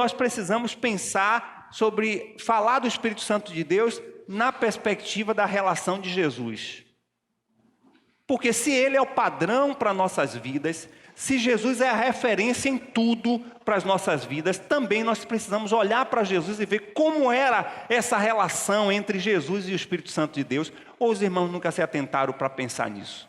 nós precisamos pensar sobre falar do Espírito Santo de Deus na perspectiva da relação de Jesus. Porque se Ele é o padrão para nossas vidas, se Jesus é a referência em tudo para as nossas vidas, também nós precisamos olhar para Jesus e ver como era essa relação entre Jesus e o Espírito Santo de Deus. Ou os irmãos nunca se atentaram para pensar nisso?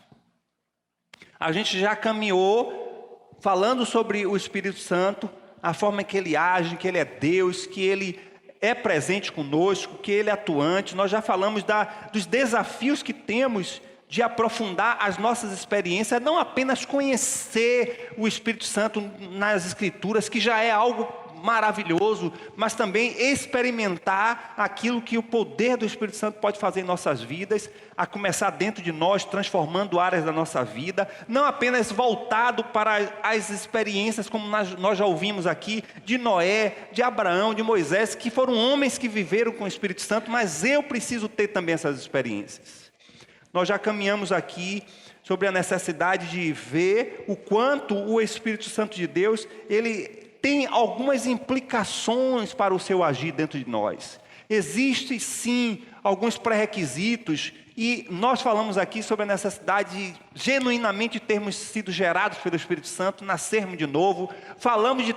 A gente já caminhou falando sobre o Espírito Santo, a forma que Ele age, que Ele é Deus, que Ele é presente conosco, que Ele é atuante. Nós já falamos dos desafios que temos de aprofundar as nossas experiências, não apenas conhecer o Espírito Santo nas Escrituras, que já é algo maravilhoso, mas também experimentar aquilo que o poder do Espírito Santo pode fazer em nossas vidas, a começar dentro de nós, transformando áreas da nossa vida, não apenas voltado para as experiências, como nós já ouvimos aqui, de Noé, de Abraão, de Moisés, que foram homens que viveram com o Espírito Santo, mas eu preciso ter também essas experiências. Nós já caminhamos aqui sobre a necessidade de ver o quanto o Espírito Santo de Deus, ele tem algumas implicações para o seu agir dentro de nós. Existem sim alguns pré-requisitos e nós falamos aqui sobre a necessidade de genuinamente termos sido gerados pelo Espírito Santo, nascermos de novo. Falamos de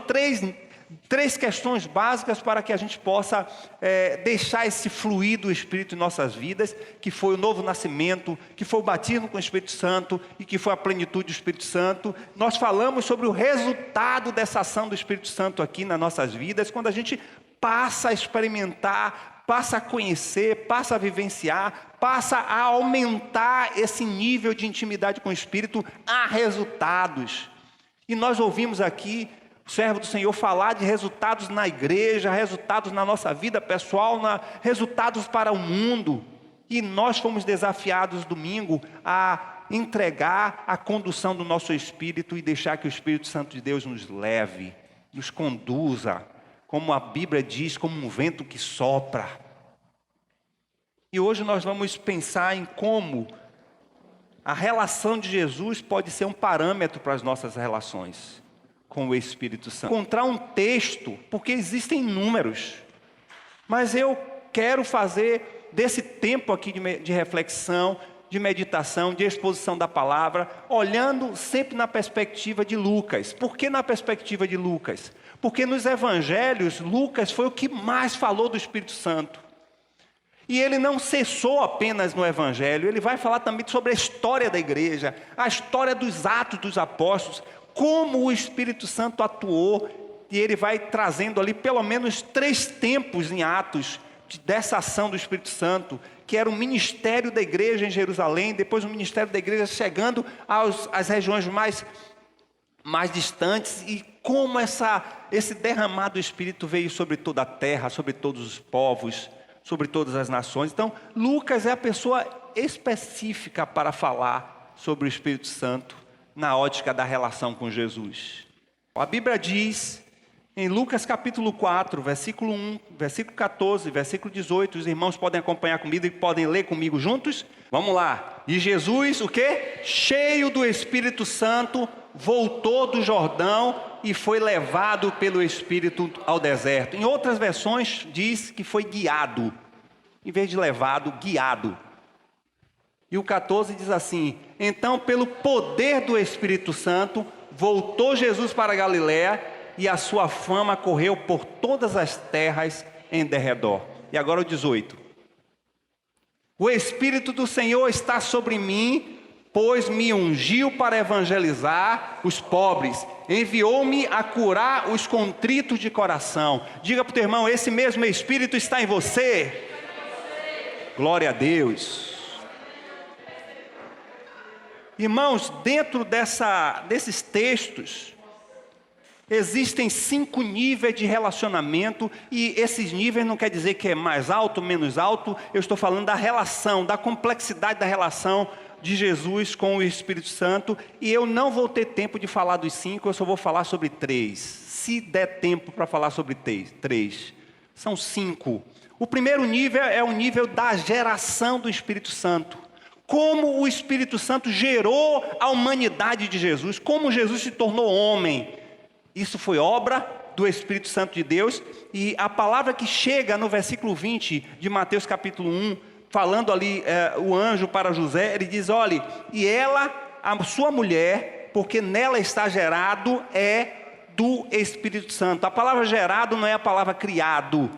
três questões básicas para que a gente possa deixar esse fluir do Espírito em nossas vidas, que foi o novo nascimento, que foi o batismo com o Espírito Santo e que foi a plenitude do Espírito Santo. Nós falamos sobre o resultado dessa ação do Espírito Santo aqui nas nossas vidas, quando a gente passa a experimentar, passa a conhecer, passa a vivenciar, passa a aumentar esse nível de intimidade com o Espírito, há resultados. E nós ouvimos aqui o servo do Senhor falar de resultados na igreja, resultados na nossa vida pessoal, resultados para o mundo. E nós fomos desafiados domingo a entregar a condução do nosso espírito e deixar que o Espírito Santo de Deus nos leve, nos conduza, como a Bíblia diz, como um vento que sopra. E hoje nós vamos pensar em como a relação de Jesus pode ser um parâmetro para as nossas relações com o Espírito Santo. Encontrar um texto, porque existem números, mas eu quero fazer desse tempo aqui de reflexão, de meditação, de exposição da palavra, olhando sempre na perspectiva de Lucas. Por que na perspectiva de Lucas? Porque nos evangelhos, Lucas foi o que mais falou do Espírito Santo. E ele não cessou apenas no evangelho, ele vai falar também sobre a história da igreja, a história dos atos dos apóstolos, como o Espírito Santo atuou, e ele vai trazendo ali pelo menos 3 tempos em Atos dessa ação do Espírito Santo, que era o ministério da igreja em Jerusalém, depois o ministério da igreja chegando às regiões mais distantes, e como esse derramado do Espírito veio sobre toda a terra, sobre todos os povos, sobre todas as nações. Então, Lucas é a pessoa específica para falar sobre o Espírito Santo, na ótica da relação com Jesus. A Bíblia diz, em Lucas capítulo 4, versículo 1, versículo 14, versículo 18, os irmãos podem acompanhar comigo e podem ler comigo juntos? Vamos lá. E Jesus, o quê? Cheio do Espírito Santo, voltou do Jordão e foi levado pelo Espírito ao deserto. Em outras versões diz que foi guiado. Em vez de levado, guiado. E o 14 diz assim: então, pelo poder do Espírito Santo, voltou Jesus para a Galiléia e a sua fama correu por todas as terras em derredor. E agora o 18. O Espírito do Senhor está sobre mim, pois me ungiu para evangelizar os pobres, enviou-me a curar os contritos de coração. Diga para o teu irmão, esse mesmo Espírito está em você. Glória a Deus. Irmãos, dentro desses textos, existem 5 níveis de relacionamento, e esses níveis não quer dizer que é mais alto, menos alto. Eu estou falando da relação, da complexidade da relação de Jesus com o Espírito Santo, e eu não vou ter tempo de falar dos 5, eu só vou falar sobre 3. Se der tempo para falar sobre 3, são 5. O primeiro nível é o nível da geração do Espírito Santo. Como o Espírito Santo gerou a humanidade de Jesus, como Jesus se tornou homem. Isso foi obra do Espírito Santo de Deus. E a palavra que chega no versículo 20 de Mateus capítulo 1, falando ali o anjo para José, ele diz: olhe, e ela, a sua mulher, porque nela está gerado, é do Espírito Santo. A palavra gerado não é a palavra criado,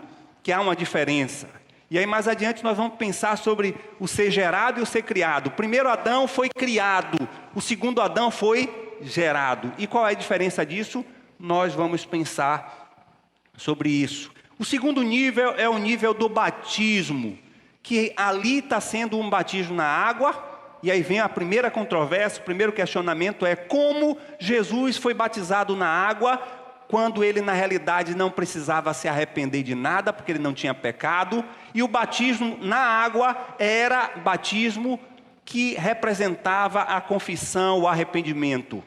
que há uma diferença. E aí mais adiante nós vamos pensar sobre o ser gerado e o ser criado. O primeiro Adão foi criado, o segundo Adão foi gerado. E qual é a diferença disso? Nós vamos pensar sobre isso. O segundo nível é o nível do batismo, que ali está sendo um batismo na água. E aí vem a primeira controvérsia, o primeiro questionamento é como Jesus foi batizado na água, quando ele na realidade não precisava se arrepender de nada, porque ele não tinha pecado. E o batismo na água era batismo que representava a confissão, o arrependimento.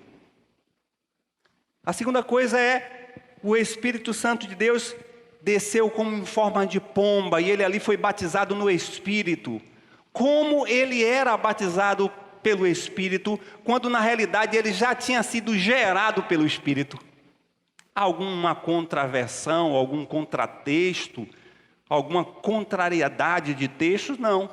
A segunda coisa é, o Espírito Santo de Deus desceu como em forma de pomba, e ele ali foi batizado no Espírito. Como ele era batizado pelo Espírito, quando na realidade ele já tinha sido gerado pelo Espírito? Alguma contraversão, algum contratexto, alguma contrariedade de textos? Não.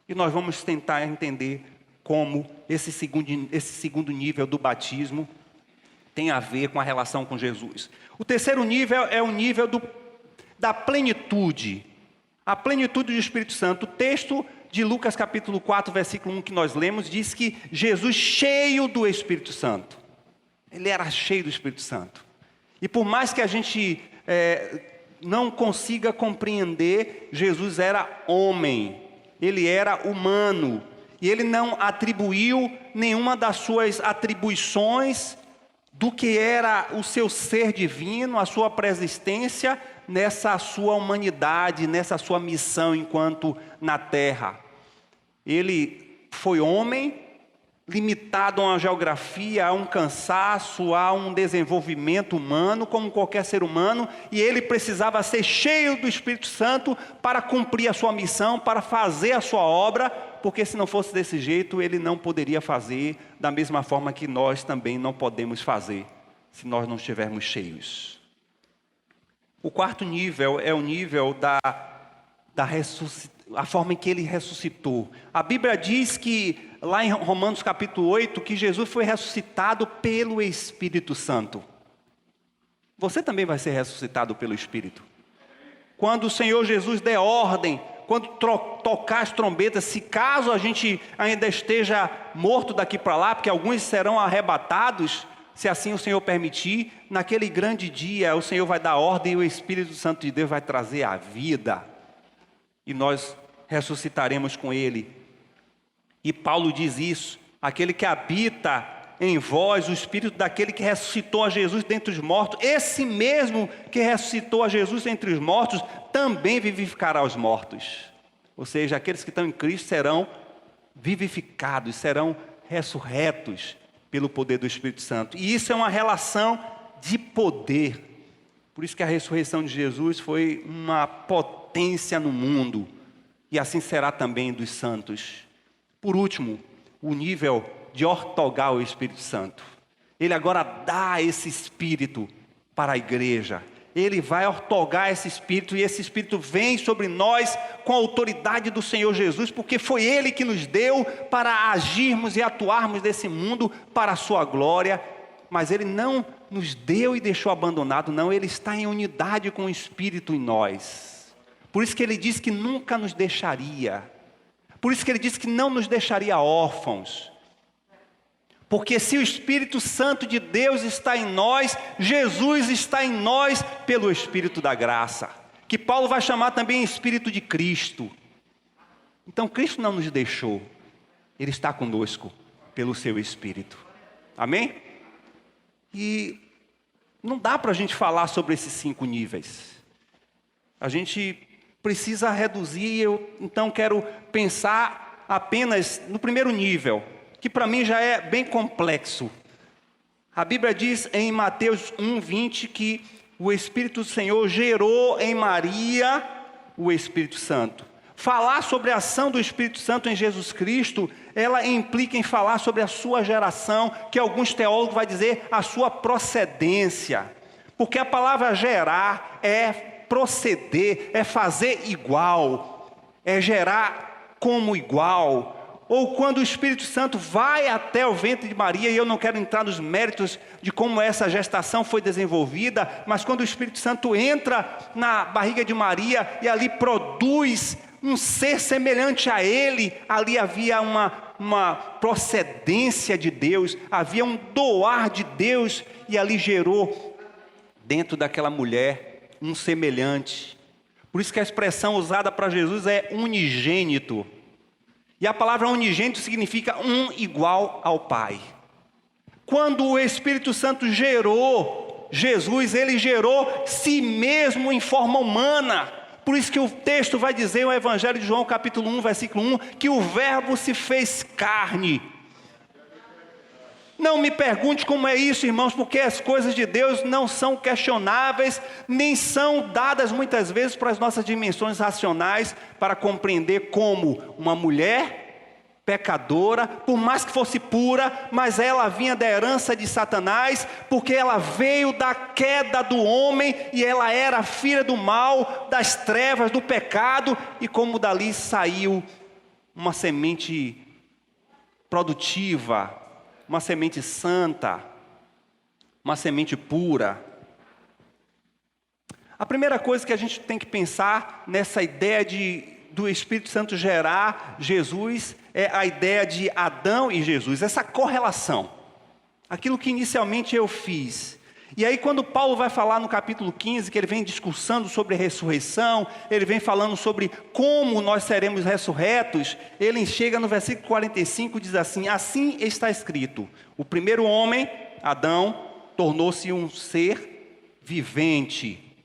E nós vamos tentar entender como esse segundo nível do batismo tem a ver com a relação com Jesus. O terceiro nível é o nível da plenitude. A plenitude do Espírito Santo. O texto de Lucas capítulo 4, versículo 1 que nós lemos, diz que Jesus cheio do Espírito Santo. Ele era cheio do Espírito Santo. E por mais que a gente não consiga compreender, Jesus era homem, ele era humano, e ele não atribuiu nenhuma das suas atribuições do que era o seu ser divino, a sua preexistência, nessa sua humanidade, nessa sua missão enquanto na terra. Ele foi homem, limitado a uma geografia, a um cansaço, a um desenvolvimento humano, como qualquer ser humano, e ele precisava ser cheio do Espírito Santo para cumprir a sua missão, para fazer a sua obra, porque se não fosse desse jeito, ele não poderia fazer da mesma forma que nós também não podemos fazer, se nós não estivermos cheios. O quarto nível é o nível a forma em que ele ressuscitou. A Bíblia diz que, lá em Romanos capítulo 8, que Jesus foi ressuscitado pelo Espírito Santo. Você também vai ser ressuscitado pelo Espírito. Quando o Senhor Jesus der ordem, quando tocar as trombetas, se caso a gente ainda esteja morto daqui para lá, porque alguns serão arrebatados, se assim o Senhor permitir, naquele grande dia o Senhor vai dar ordem e o Espírito Santo de Deus vai trazer a vida. E nós ressuscitaremos com Ele. E Paulo diz isso, aquele que habita em vós, o Espírito daquele que ressuscitou a Jesus dentre os mortos, esse mesmo que ressuscitou a Jesus entre os mortos, também vivificará os mortos. Ou seja, aqueles que estão em Cristo serão vivificados, serão ressurretos pelo poder do Espírito Santo. E isso é uma relação de poder. Por isso que a ressurreição de Jesus foi uma potência no mundo. E assim será também dos santos. Por último, o nível de ortogar o Espírito Santo. Ele agora dá esse Espírito para a igreja. Ele vai ortogar esse Espírito, e esse Espírito vem sobre nós com a autoridade do Senhor Jesus, porque foi Ele que nos deu para agirmos e atuarmos nesse mundo para a sua glória. Mas Ele não nos deu e deixou abandonado, não. Ele está em unidade com o Espírito em nós. Por isso que Ele diz que nunca nos deixaria. Por isso que Ele diz que não nos deixaria órfãos. Porque se o Espírito Santo de Deus está em nós, Jesus está em nós pelo Espírito da graça, que Paulo vai chamar também Espírito de Cristo. Então Cristo não nos deixou, Ele está conosco pelo seu Espírito. Amém? E não dá para a gente falar sobre esses 5 níveis. A gente precisa reduzir, eu então quero pensar apenas no primeiro nível, que para mim já é bem complexo. A Bíblia diz em Mateus 1:20 que o Espírito do Senhor gerou em Maria o Espírito Santo. Falar sobre a ação do Espírito Santo em Jesus Cristo, ela implica em falar sobre a sua geração, que alguns teólogos vão dizer a sua procedência. Porque a palavra gerar é proceder, é fazer igual, é gerar como igual. Ou quando o Espírito Santo vai até o ventre de Maria, e eu não quero entrar nos méritos de como essa gestação foi desenvolvida, mas quando o Espírito Santo entra na barriga de Maria e ali produz um ser semelhante a ele, ali havia uma procedência de Deus, havia um doar de Deus, e ali gerou dentro daquela mulher um semelhante. Por isso que a expressão usada para Jesus é unigênito. E a palavra unigênito significa um igual ao Pai. Quando o Espírito Santo gerou Jesus, ele gerou si mesmo em forma humana. Por isso que o texto vai dizer, o Evangelho de João, capítulo 1, versículo 1, que o Verbo se fez carne. Não me pergunte como é isso, irmãos, porque as coisas de Deus não são questionáveis, nem são dadas muitas vezes para as nossas dimensões racionais, para compreender como uma mulher pecadora, por mais que fosse pura, mas ela vinha da herança de Satanás, porque ela veio da queda do homem, e ela era filha do mal, das trevas, do pecado, e como dali saiu uma semente produtiva, uma semente santa, uma semente pura. A primeira coisa que a gente tem que pensar nessa ideia do Espírito Santo gerar Jesus é a ideia de Adão e Jesus, essa correlação. Aquilo que inicialmente eu fiz. E aí quando Paulo vai falar no capítulo 15, que ele vem discursando sobre a ressurreição, ele vem falando sobre como nós seremos ressurretos, ele chega no versículo 45 e diz assim: assim está escrito, o primeiro homem, Adão, tornou-se um ser vivente.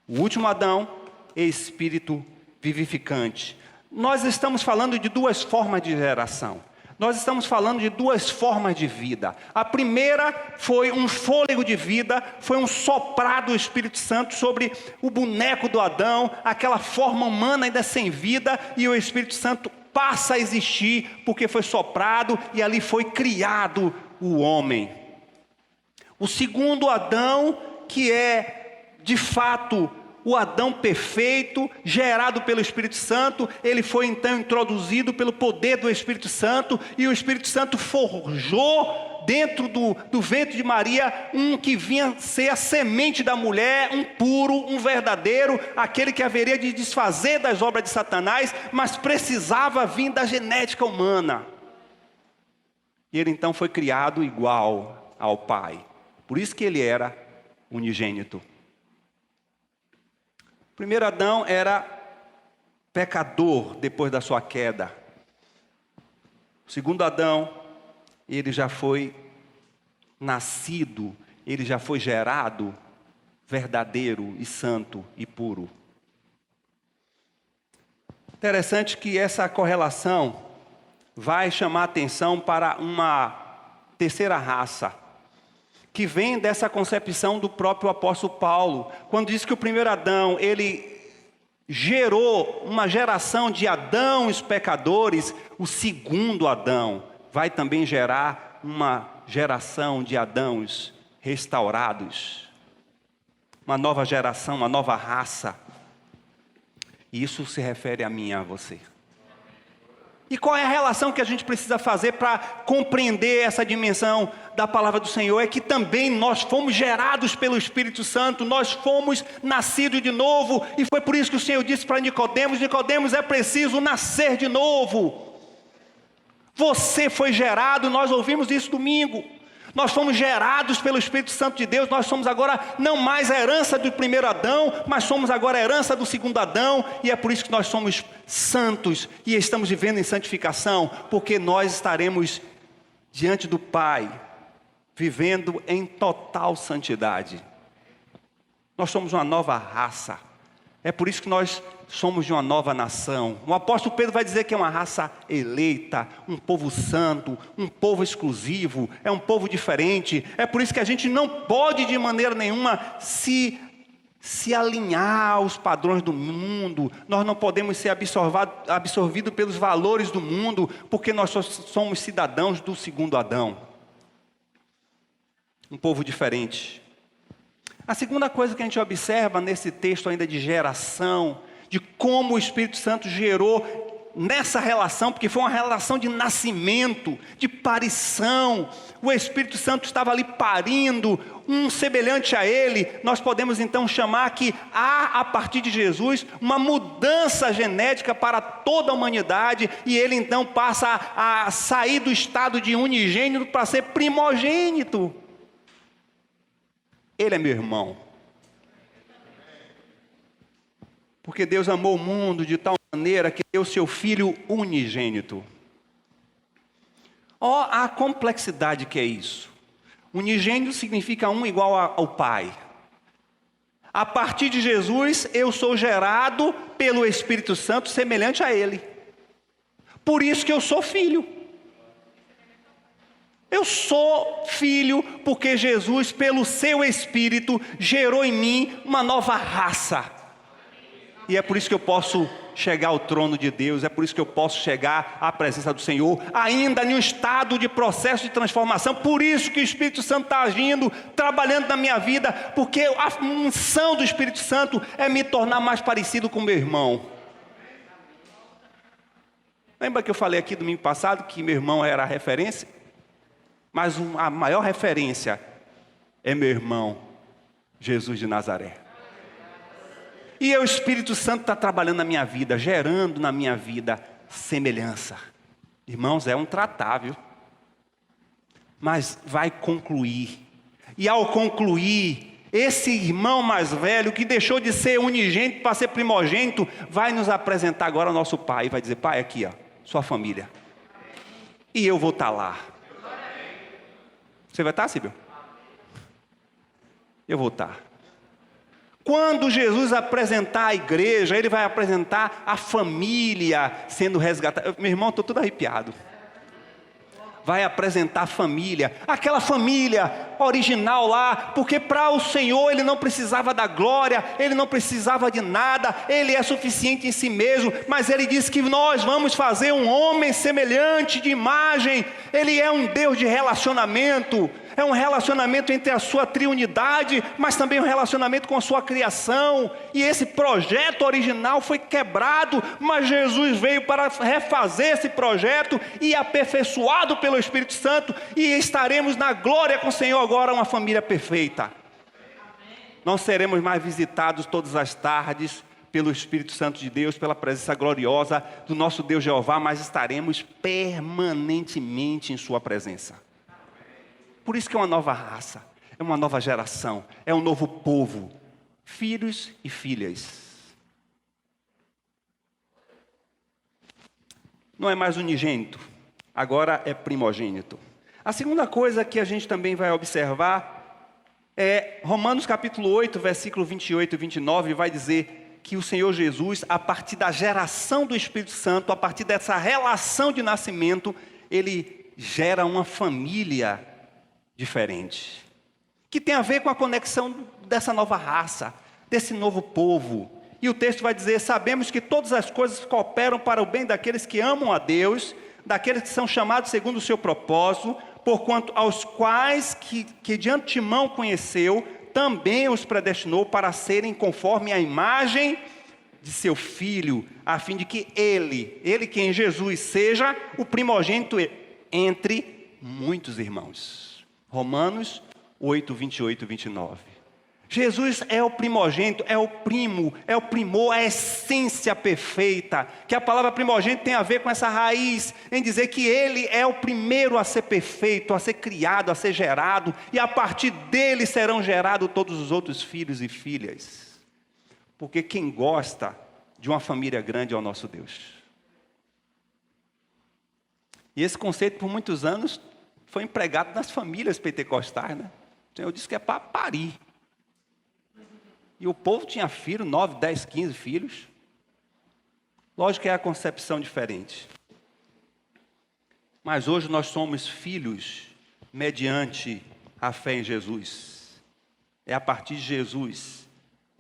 O último Adão, espírito vivificante. Nós estamos falando de duas formas de geração. Nós estamos falando de duas formas de vida. A primeira foi um fôlego de vida, foi um soprar do Espírito Santo sobre o boneco do Adão, aquela forma humana ainda sem vida, e o Espírito Santo passa a existir, porque foi soprado, e ali foi criado o homem. O segundo Adão, que é de fato o Adão perfeito, gerado pelo Espírito Santo, ele foi então introduzido pelo poder do Espírito Santo, e o Espírito Santo forjou dentro do ventre de Maria um que vinha ser a semente da mulher, um puro, um verdadeiro, aquele que haveria de desfazer das obras de Satanás, mas precisava vir da genética humana. E ele então foi criado igual ao Pai. Por isso que ele era unigênito. O primeiro Adão era pecador depois da sua queda. O segundo Adão, ele já foi nascido, ele já foi gerado verdadeiro e santo e puro. Interessante que essa correlação vai chamar a atenção para uma terceira raça, que vem dessa concepção do próprio apóstolo Paulo, quando diz que o primeiro Adão, ele gerou uma geração de Adãos pecadores, o segundo Adão vai também gerar uma geração de Adãos restaurados, uma nova geração, uma nova raça, e isso se refere a mim e a você. E qual é a relação que a gente precisa fazer para compreender essa dimensão da palavra do Senhor? É que também nós fomos gerados pelo Espírito Santo, nós fomos nascidos de novo, e foi por isso que o Senhor disse para Nicodemos: Nicodemos, é preciso nascer de novo. Você foi gerado, nós ouvimos isso domingo. Nós fomos gerados pelo Espírito Santo de Deus, nós somos agora não mais a herança do primeiro Adão, mas somos agora a herança do segundo Adão, e é por isso que nós somos santos e estamos vivendo em santificação, porque nós estaremos diante do Pai, vivendo em total santidade. Nós somos uma nova raça, é por isso que nós somos de uma nova nação. O apóstolo Pedro vai dizer que é uma raça eleita, um povo santo, um povo exclusivo, é um povo diferente. É por isso que a gente não pode de maneira nenhuma se alinhar aos padrões do mundo. Nós não podemos ser absorvidos pelos valores do mundo, porque nós somos cidadãos do segundo Adão. Um povo diferente. A segunda coisa que a gente observa nesse texto ainda de geração, de como o Espírito Santo gerou nessa relação, porque foi uma relação de nascimento, de parição. O Espírito Santo estava ali parindo um semelhante a ele. Nós podemos então chamar que há, a partir de Jesus, uma mudança genética para toda a humanidade, e ele então passa a sair do estado de unigênito para ser primogênito. Ele é meu irmão. Porque Deus amou o mundo de tal maneira que deu seu Filho unigênito. Ó, a complexidade que é isso. Unigênito significa um igual ao Pai. A partir de Jesus, eu sou gerado pelo Espírito Santo semelhante a Ele. Por isso que eu sou filho. Eu sou filho porque Jesus, pelo seu Espírito, gerou em mim uma nova raça. E é por isso que eu posso chegar ao trono de Deus, é por isso que eu posso chegar à presença do Senhor, ainda em um estado de processo de transformação. Por isso que o Espírito Santo está agindo, trabalhando na minha vida, porque a função do Espírito Santo é me tornar mais parecido com meu irmão. Lembra que eu falei aqui domingo passado que meu irmão era a referência? Mas a maior referência é meu irmão, Jesus de Nazaré. E o Espírito Santo está trabalhando na minha vida, gerando na minha vida semelhança. Irmãos, é um tratável, mas vai concluir. E ao concluir, esse irmão mais velho, que deixou de ser unigênito para ser primogênito, vai nos apresentar agora ao nosso pai. Vai dizer: pai, aqui, ó, sua família. E eu vou estar lá. Você vai estar, Síbio? Eu vou estar. Quando Jesus apresentar a igreja, Ele vai apresentar a família sendo resgatada. Meu irmão, estou todo arrepiado. Vai apresentar a família, aquela família original lá, porque para o Senhor Ele não precisava da glória, Ele não precisava de nada, Ele é suficiente em si mesmo, mas Ele disse que nós vamos fazer um homem semelhante de imagem. Ele é um Deus de relacionamento, é um relacionamento entre a sua triunidade, mas também um relacionamento com a sua criação, e esse projeto original foi quebrado, mas Jesus veio para refazer esse projeto, e aperfeiçoado pelo Espírito Santo, e estaremos na glória com o Senhor agora, uma família perfeita. Não seremos mais visitados todas as tardes pelo Espírito Santo de Deus, pela presença gloriosa do nosso Deus Jeová, mas estaremos permanentemente em sua presença. Por isso que é uma nova raça, é uma nova geração, é um novo povo, filhos e filhas. Não é mais unigênito, agora é primogênito. A segunda coisa que a gente também vai observar é Romanos capítulo 8, versículo 28 e 29, vai dizer que o Senhor Jesus, a partir da geração do Espírito Santo, a partir dessa relação de nascimento, Ele gera uma família diferente, que tem a ver com a conexão dessa nova raça, desse novo povo. E o texto vai dizer: sabemos que todas as coisas cooperam para o bem daqueles que amam a Deus, daqueles que são chamados segundo o seu propósito, porquanto aos quais que de antemão conheceu, também os predestinou para serem conforme a imagem de seu Filho, a fim de que ele que em Jesus seja o primogênito entre muitos irmãos. Romanos 8, 28 e 29. Jesus é o primogênito, é o primo, é o primor, é a essência perfeita. Que a palavra primogênito tem a ver com essa raiz, em dizer que Ele é o primeiro a ser perfeito, a ser criado, a ser gerado, e a partir dele serão gerados todos os outros filhos e filhas. Porque quem gosta de uma família grande é o nosso Deus. E esse conceito por muitos anos foi empregado nas famílias pentecostais, né? O Senhor disse que é para parir. E o povo tinha filhos, 9, 10, 15 filhos. Lógico que é a concepção diferente. Mas hoje nós somos filhos mediante a fé em Jesus. É a partir de Jesus,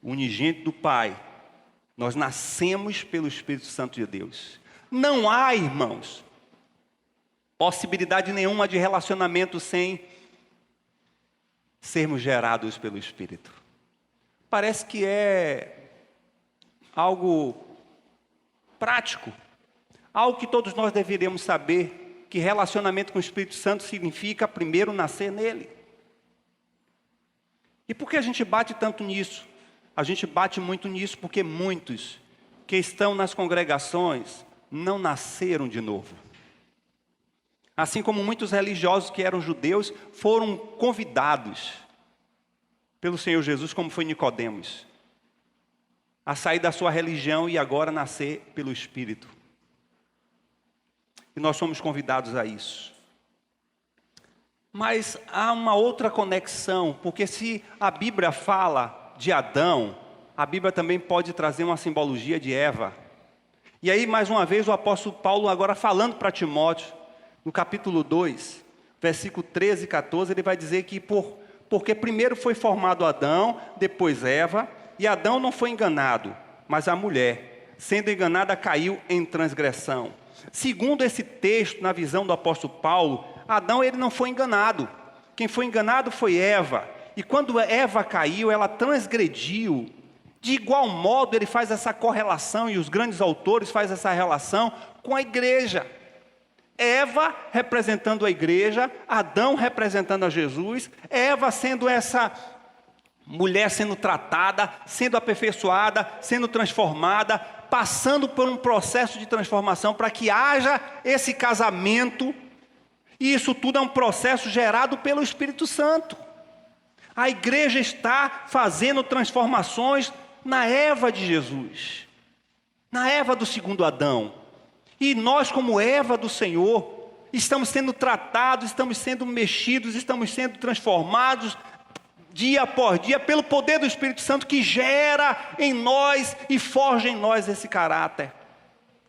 o unigênito do Pai, nós nascemos pelo Espírito Santo de Deus. Não há, irmãos, possibilidade nenhuma de relacionamento sem sermos gerados pelo Espírito. parece que é algo prático, algo que todos nós deveríamos saber, que relacionamento com o Espírito Santo significa primeiro nascer nele. E por que a gente bate tanto nisso? A gente bate muito nisso porque muitos que estão nas congregações não nasceram de novo. Assim como muitos religiosos que eram judeus foram convidados pelo Senhor Jesus, como foi Nicodemos, a sair da sua religião e agora nascer pelo Espírito. E nós somos convidados a isso. Mas há uma outra conexão, porque se a Bíblia fala de Adão, a Bíblia também pode trazer uma simbologia de Eva. E aí, mais uma vez, o apóstolo Paulo agora falando para Timóteo, no capítulo 2, versículo 13 e 14, ele vai dizer que porque primeiro foi formado Adão, depois Eva, e Adão não foi enganado, mas a mulher, sendo enganada, caiu em transgressão. Segundo esse texto, na visão do apóstolo Paulo, Adão ele não foi enganado. Quem foi enganado foi Eva. E quando Eva caiu, ela transgrediu. De igual modo, ele faz essa correlação, e os grandes autores fazem essa relação com a igreja. Eva representando a igreja, Adão representando a Jesus, Eva sendo essa mulher sendo tratada, sendo aperfeiçoada, sendo transformada, passando por um processo de transformação para que haja esse casamento. E isso tudo é um processo gerado pelo Espírito Santo. A igreja está fazendo transformações na Eva de Jesus, na Eva do segundo Adão. E nós, como Eva do Senhor, estamos sendo tratados, estamos sendo mexidos, estamos sendo transformados dia após dia pelo poder do Espírito Santo que gera em nós e forja em nós esse caráter,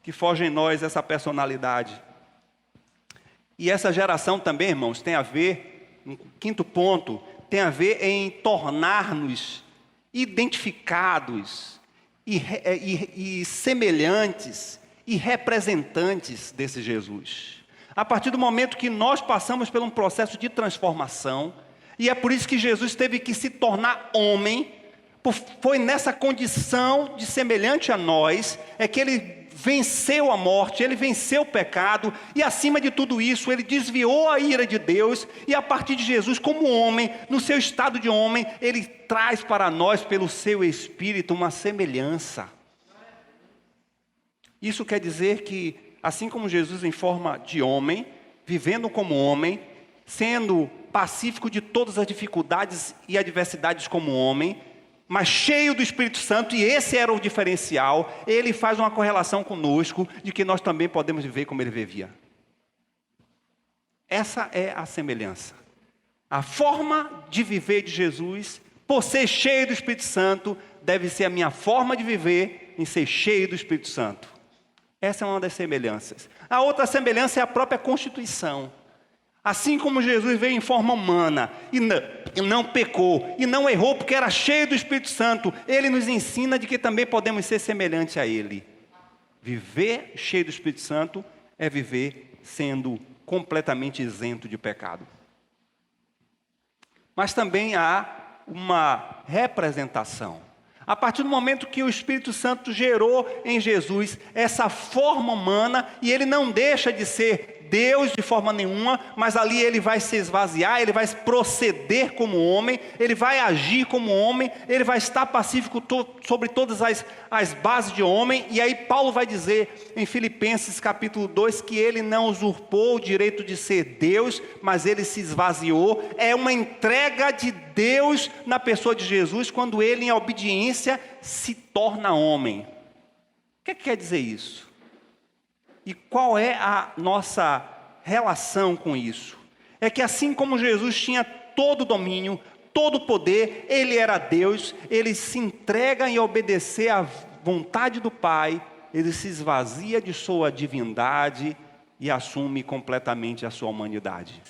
que forja em nós essa personalidade. E essa geração também, irmãos, tem a ver, um quinto ponto, tem a ver em tornar-nos identificados e semelhantes e representantes desse Jesus. A partir do momento que nós passamos por um processo de transformação, e é por isso que Jesus teve que se tornar homem, foi nessa condição de semelhante a nós, é que ele venceu a morte, ele venceu o pecado, e acima de tudo isso, ele desviou a ira de Deus, e a partir de Jesus, como homem, no seu estado de homem, ele traz para nós, pelo seu Espírito, uma semelhança. Isso quer dizer que, assim como Jesus em forma de homem, vivendo como homem, sendo pacífico de todas as dificuldades e adversidades como homem, mas cheio do Espírito Santo, e esse era o diferencial, ele faz uma correlação conosco, de que nós também podemos viver como ele vivia. Essa é a semelhança. A forma de viver de Jesus, por ser cheio do Espírito Santo, deve ser a minha forma de viver em ser cheio do Espírito Santo. Essa é uma das semelhanças. A outra semelhança é a própria constituição. Assim como Jesus veio em forma humana e não pecou, e não errou porque era cheio do Espírito Santo, ele nos ensina de que também podemos ser semelhantes a ele. Viver cheio do Espírito Santo é viver sendo completamente isento de pecado. Mas também há uma representação. A partir do momento que o Espírito Santo gerou em Jesus essa forma humana, e ele não deixa de ser Deus de forma nenhuma, mas ali ele vai se esvaziar, ele vai proceder como homem, ele vai agir como homem, ele vai estar pacífico sobre todas as bases de homem. E aí Paulo vai dizer em Filipenses capítulo 2 que ele não usurpou o direito de ser Deus, mas ele se esvaziou. É uma entrega de Deus na pessoa de Jesus, quando ele em obediência se torna homem. O que quer dizer isso? E qual é a nossa relação com isso? É que assim como Jesus tinha todo o domínio, todo o poder, ele era Deus, ele se entrega em obedecer à vontade do Pai, ele se esvazia de sua divindade e assume completamente a sua humanidade.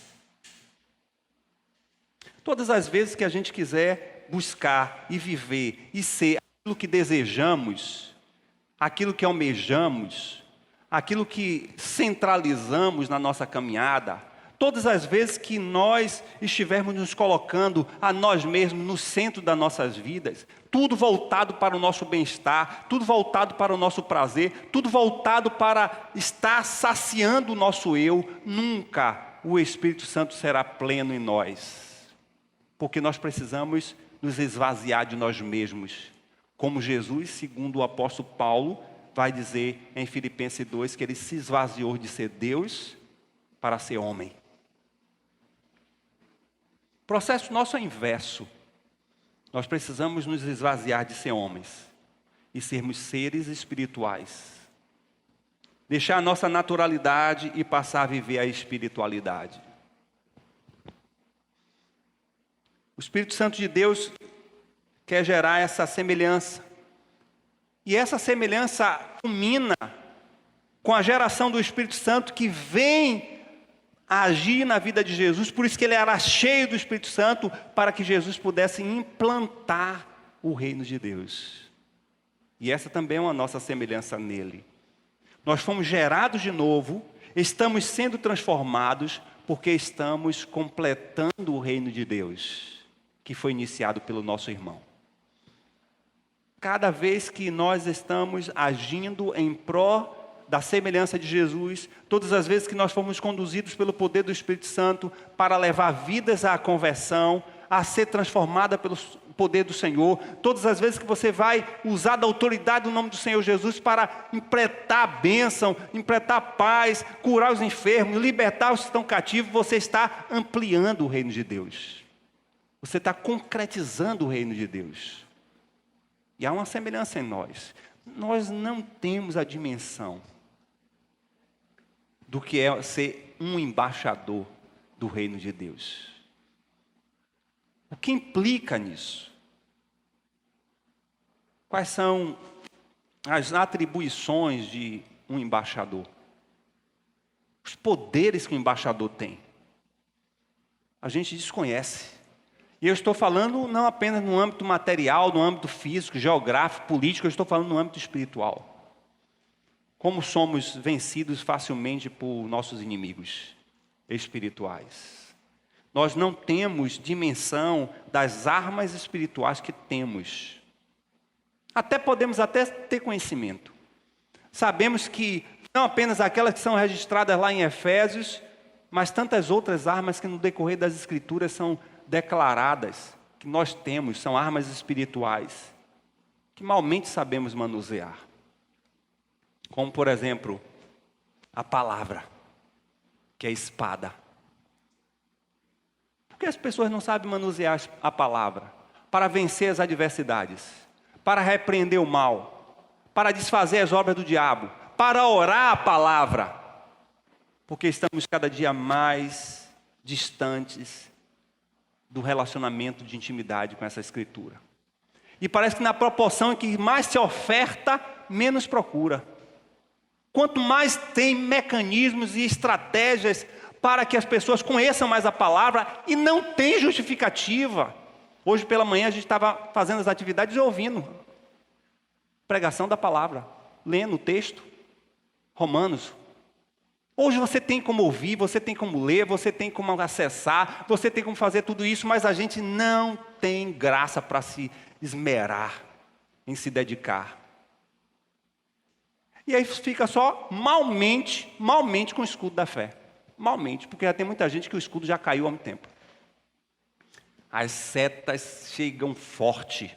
Todas as vezes que a gente quiser buscar e viver e ser aquilo que desejamos, aquilo que almejamos, aquilo que centralizamos na nossa caminhada, Todas as vezes que nós estivermos nos colocando a nós mesmos no centro das nossas vidas, tudo voltado para o nosso bem-estar, tudo voltado para o nosso prazer, tudo voltado para estar saciando o nosso eu, nunca o Espírito Santo será pleno em nós. Porque nós precisamos nos esvaziar de nós mesmos. Como Jesus, segundo o apóstolo Paulo, vai dizer em Filipenses 2, que ele se esvaziou de ser Deus para ser homem. O processo nosso é inverso. Nós precisamos nos esvaziar de ser homens e sermos seres espirituais. Deixar a nossa naturalidade e passar a viver a espiritualidade. O Espírito Santo de Deus quer gerar essa semelhança. E essa semelhança culmina com a geração do Espírito Santo que vem a agir na vida de Jesus. Por isso que ele era cheio do Espírito Santo, para que Jesus pudesse implantar o reino de Deus. E essa também é uma nossa semelhança nele. Nós fomos gerados de novo, estamos sendo transformados, porque estamos completando o reino de Deus, que foi iniciado pelo nosso irmão. Cada vez que nós estamos agindo em pró da semelhança de Jesus, todas as vezes que nós fomos conduzidos pelo poder do Espírito Santo para levar vidas à conversão, a ser transformada pelo poder do Senhor, todas as vezes que você vai usar da autoridade do nome do Senhor Jesus para impletar a bênção, impletar a paz, curar os enfermos, libertar os que estão cativos, você está ampliando o reino de Deus. Você está concretizando o reino de Deus. E há uma semelhança em nós. Nós não temos a dimensão do que é ser um embaixador do reino de Deus. O que implica nisso? Quais são as atribuições de um embaixador? Os poderes que o embaixador tem. A gente desconhece. E eu estou falando não apenas no âmbito material, no âmbito físico, geográfico, político, eu estou falando no âmbito espiritual. Como somos vencidos facilmente por nossos inimigos espirituais. Nós não temos dimensão das armas espirituais que temos. Podemos até ter conhecimento. Sabemos que não apenas aquelas que são registradas lá em Efésios, mas tantas outras armas que no decorrer das Escrituras são declaradas, que nós temos, são armas espirituais, que malmente sabemos manusear. Como, por exemplo, a palavra, que é a espada. Por que as pessoas não sabem manusear a palavra? Para vencer as adversidades, para repreender o mal, para desfazer as obras do diabo, para orar a palavra. Porque estamos cada dia mais distantes do relacionamento de intimidade com essa Escritura. E parece que na proporção em que mais se oferta, menos procura. Quanto mais tem mecanismos e estratégias para que as pessoas conheçam mais a palavra, e não tem justificativa. Hoje pela manhã a gente estava fazendo as atividades e ouvindo pregação da palavra, lendo o texto, Romanos. Hoje você tem como ouvir, você tem como ler, você tem como acessar, você tem como fazer tudo isso, mas a gente não tem graça para se esmerar em se dedicar. E aí fica só malmente com o escudo da fé. Malmente, porque já tem muita gente que o escudo já caiu há muito tempo. As setas chegam forte.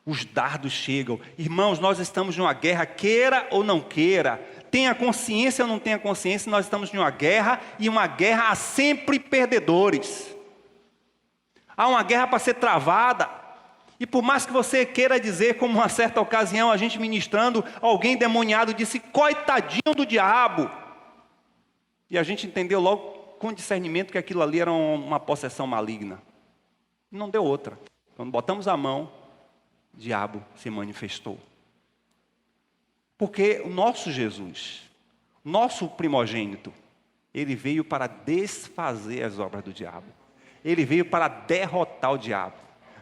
Os dardos chegam. Irmãos, nós estamos numa guerra, queira ou não queira. Tenha consciência ou não tenha consciência, nós estamos em uma guerra, e uma guerra há sempre perdedores. Há uma guerra para ser travada. E por mais que você queira dizer, como uma certa ocasião, a gente ministrando, alguém demoniado disse, coitadinho do diabo. E a gente entendeu logo com discernimento que aquilo ali era uma possessão maligna. Não deu outra. Quando botamos a mão, o diabo se manifestou. Porque o nosso Jesus, nosso primogênito, ele veio para desfazer as obras do diabo. Ele veio para derrotar o diabo.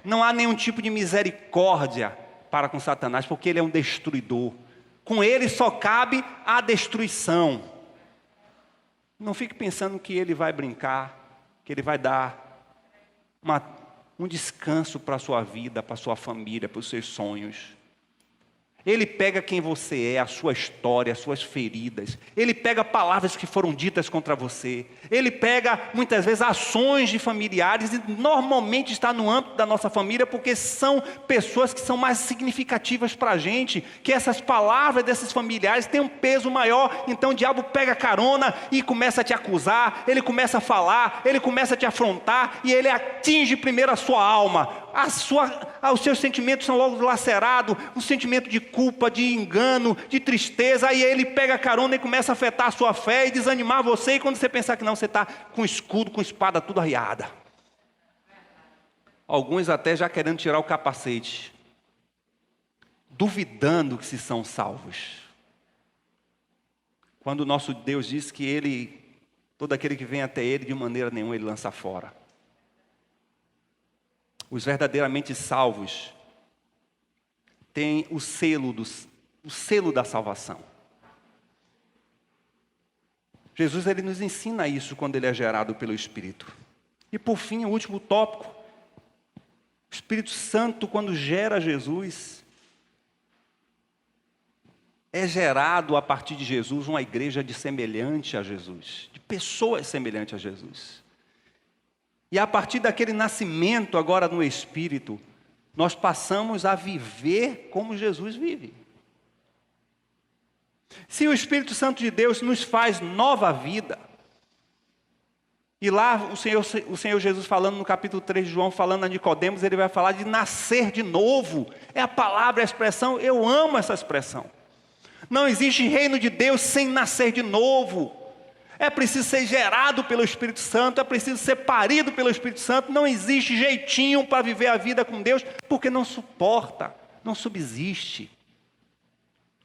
Não há nenhum tipo de misericórdia para com Satanás, porque ele é um destruidor. Com ele só cabe a destruição. Não fique pensando que ele vai brincar, que ele vai dar um descanso para a sua vida, para a sua família, para os seus sonhos. Ele pega quem você é, a sua história, as suas feridas. Ele pega palavras que foram ditas contra você. Ele pega, muitas vezes, ações de familiares, e normalmente está no âmbito da nossa família, porque são pessoas que são mais significativas para a gente, que essas palavras desses familiares têm um peso maior. Então o diabo pega carona e começa a te acusar, ele começa a falar, ele começa a te afrontar, e ele atinge primeiro a sua alma. Os seus sentimentos são logo lacerados, um sentimento de culpa, de engano, de tristeza, aí ele pega a carona e começa a afetar a sua fé e desanimar você, e quando você pensar que não, você está com escudo, com espada, tudo arriada. Alguns até já querendo tirar o capacete, duvidando que se são salvos. Quando o nosso Deus diz que todo aquele que vem até Ele, de maneira nenhuma Ele lança fora. Os verdadeiramente salvos têm o selo da salvação. Jesus ele nos ensina isso quando ele é gerado pelo Espírito. E por fim, o último tópico. O Espírito Santo, quando gera Jesus, é gerado a partir de Jesus uma igreja semelhante a Jesus, de pessoas semelhantes a Jesus. E a partir daquele nascimento agora no Espírito, nós passamos a viver como Jesus vive. Se o Espírito Santo de Deus nos faz nova vida, e lá o Senhor Jesus falando no capítulo 3 de João, falando a Nicodemos, ele vai falar de nascer de novo. É a palavra, a expressão, eu amo essa expressão. Não existe reino de Deus sem nascer de novo. É preciso ser gerado pelo Espírito Santo, é preciso ser parido pelo Espírito Santo. Não existe jeitinho para viver a vida com Deus, porque não suporta, não subsiste.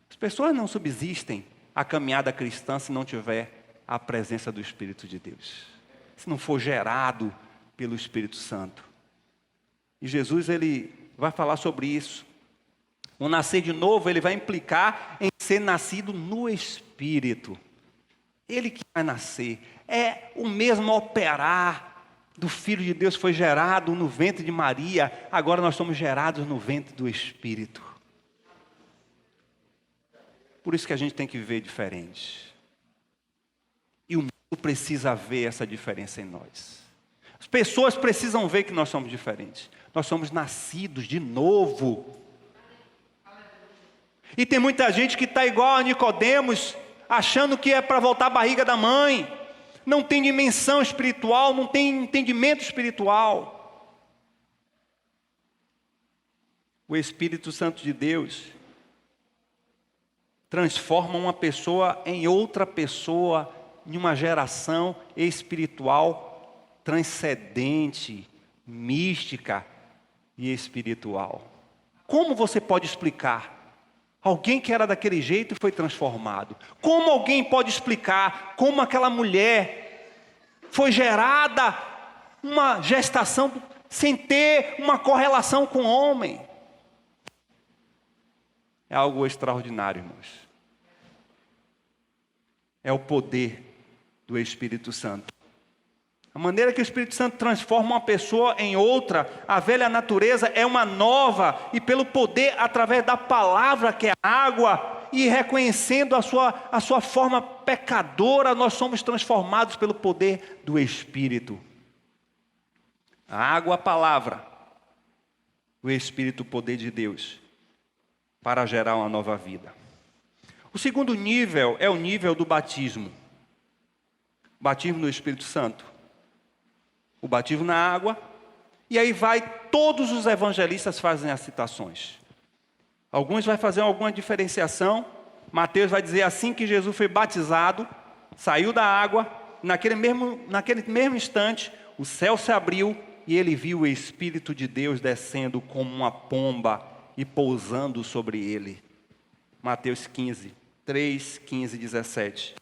As pessoas não subsistem a caminhada cristã se não tiver a presença do Espírito de Deus, se não for gerado pelo Espírito Santo. E Jesus ele vai falar sobre isso. O nascer de novo, ele vai implicar em ser nascido no Espírito. Ele que vai nascer, é o mesmo operar do Filho de Deus, foi gerado no ventre de Maria, agora nós somos gerados no ventre do Espírito. Por isso que a gente tem que viver diferente. E o mundo precisa ver essa diferença em nós. As pessoas precisam ver que nós somos diferentes. Nós somos nascidos de novo. E tem muita gente que está igual a Nicodemos, achando que é para voltar à barriga da mãe. Não tem dimensão espiritual, não tem entendimento espiritual. O Espírito Santo de Deus transforma uma pessoa em outra pessoa, em uma geração espiritual transcendente, mística e espiritual. Como você pode explicar? Alguém que era daquele jeito foi transformado. Como alguém pode explicar como aquela mulher foi gerada uma gestação sem ter uma correlação com o homem? É algo extraordinário, irmãos. É o poder do Espírito Santo. A maneira que o Espírito Santo transforma uma pessoa em outra, a velha natureza é uma nova, e pelo poder, através da palavra que é a água, e reconhecendo a sua forma pecadora, nós somos transformados pelo poder do Espírito. A água, a palavra, o Espírito, o poder de Deus, para gerar uma nova vida. O segundo nível é o nível do batismo. Batismo no Espírito Santo. O batismo na água, e aí todos os evangelistas fazem as citações. Alguns vão fazer alguma diferenciação. Mateus vai dizer assim que Jesus foi batizado, saiu da água, naquele mesmo instante, o céu se abriu e ele viu o Espírito de Deus descendo como uma pomba e pousando sobre ele. Mateus 15, 3, 15 e 17.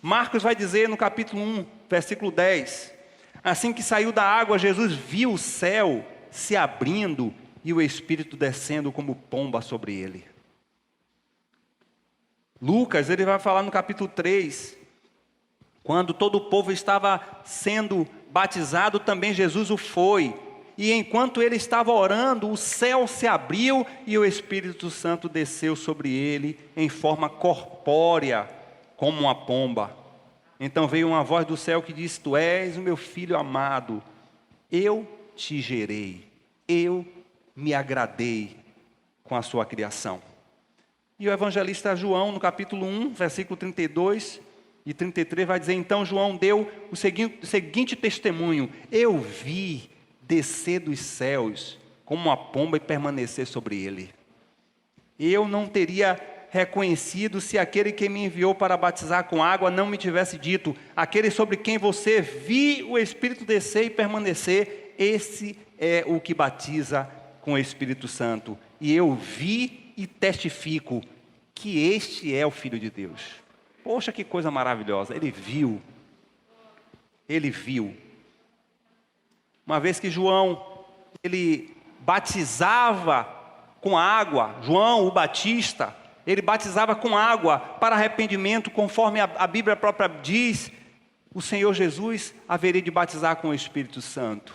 Marcos vai dizer no capítulo 1, versículo 10... Assim que saiu da água, Jesus viu o céu se abrindo e o Espírito descendo como pomba sobre ele. Lucas, ele vai falar no capítulo 3, Quando todo o povo estava sendo batizado, também Jesus o foi. E enquanto ele estava orando, o céu se abriu e o Espírito Santo desceu sobre ele em forma corpórea, como uma pomba. Então veio uma voz do céu que disse: Tu és o meu filho amado, eu te gerei, eu me agradei com a sua criação. E o evangelista João, no capítulo 1, versículo 32 e 33, vai dizer: Então João deu o seguinte testemunho: Eu vi descer dos céus como uma pomba e permanecer sobre ele. Eu não teria reconhecido se aquele que me enviou para batizar com água não me tivesse dito: Aquele sobre quem você viu o Espírito descer e permanecer, esse é o que batiza com o Espírito Santo. E eu vi e testifico que este é o Filho de Deus. Poxa, que coisa maravilhosa. Ele viu. Ele viu. Uma vez que João, ele batizava com água, João o Batista, ele batizava com água para arrependimento, conforme a Bíblia própria diz, o Senhor Jesus haveria de batizar com o Espírito Santo.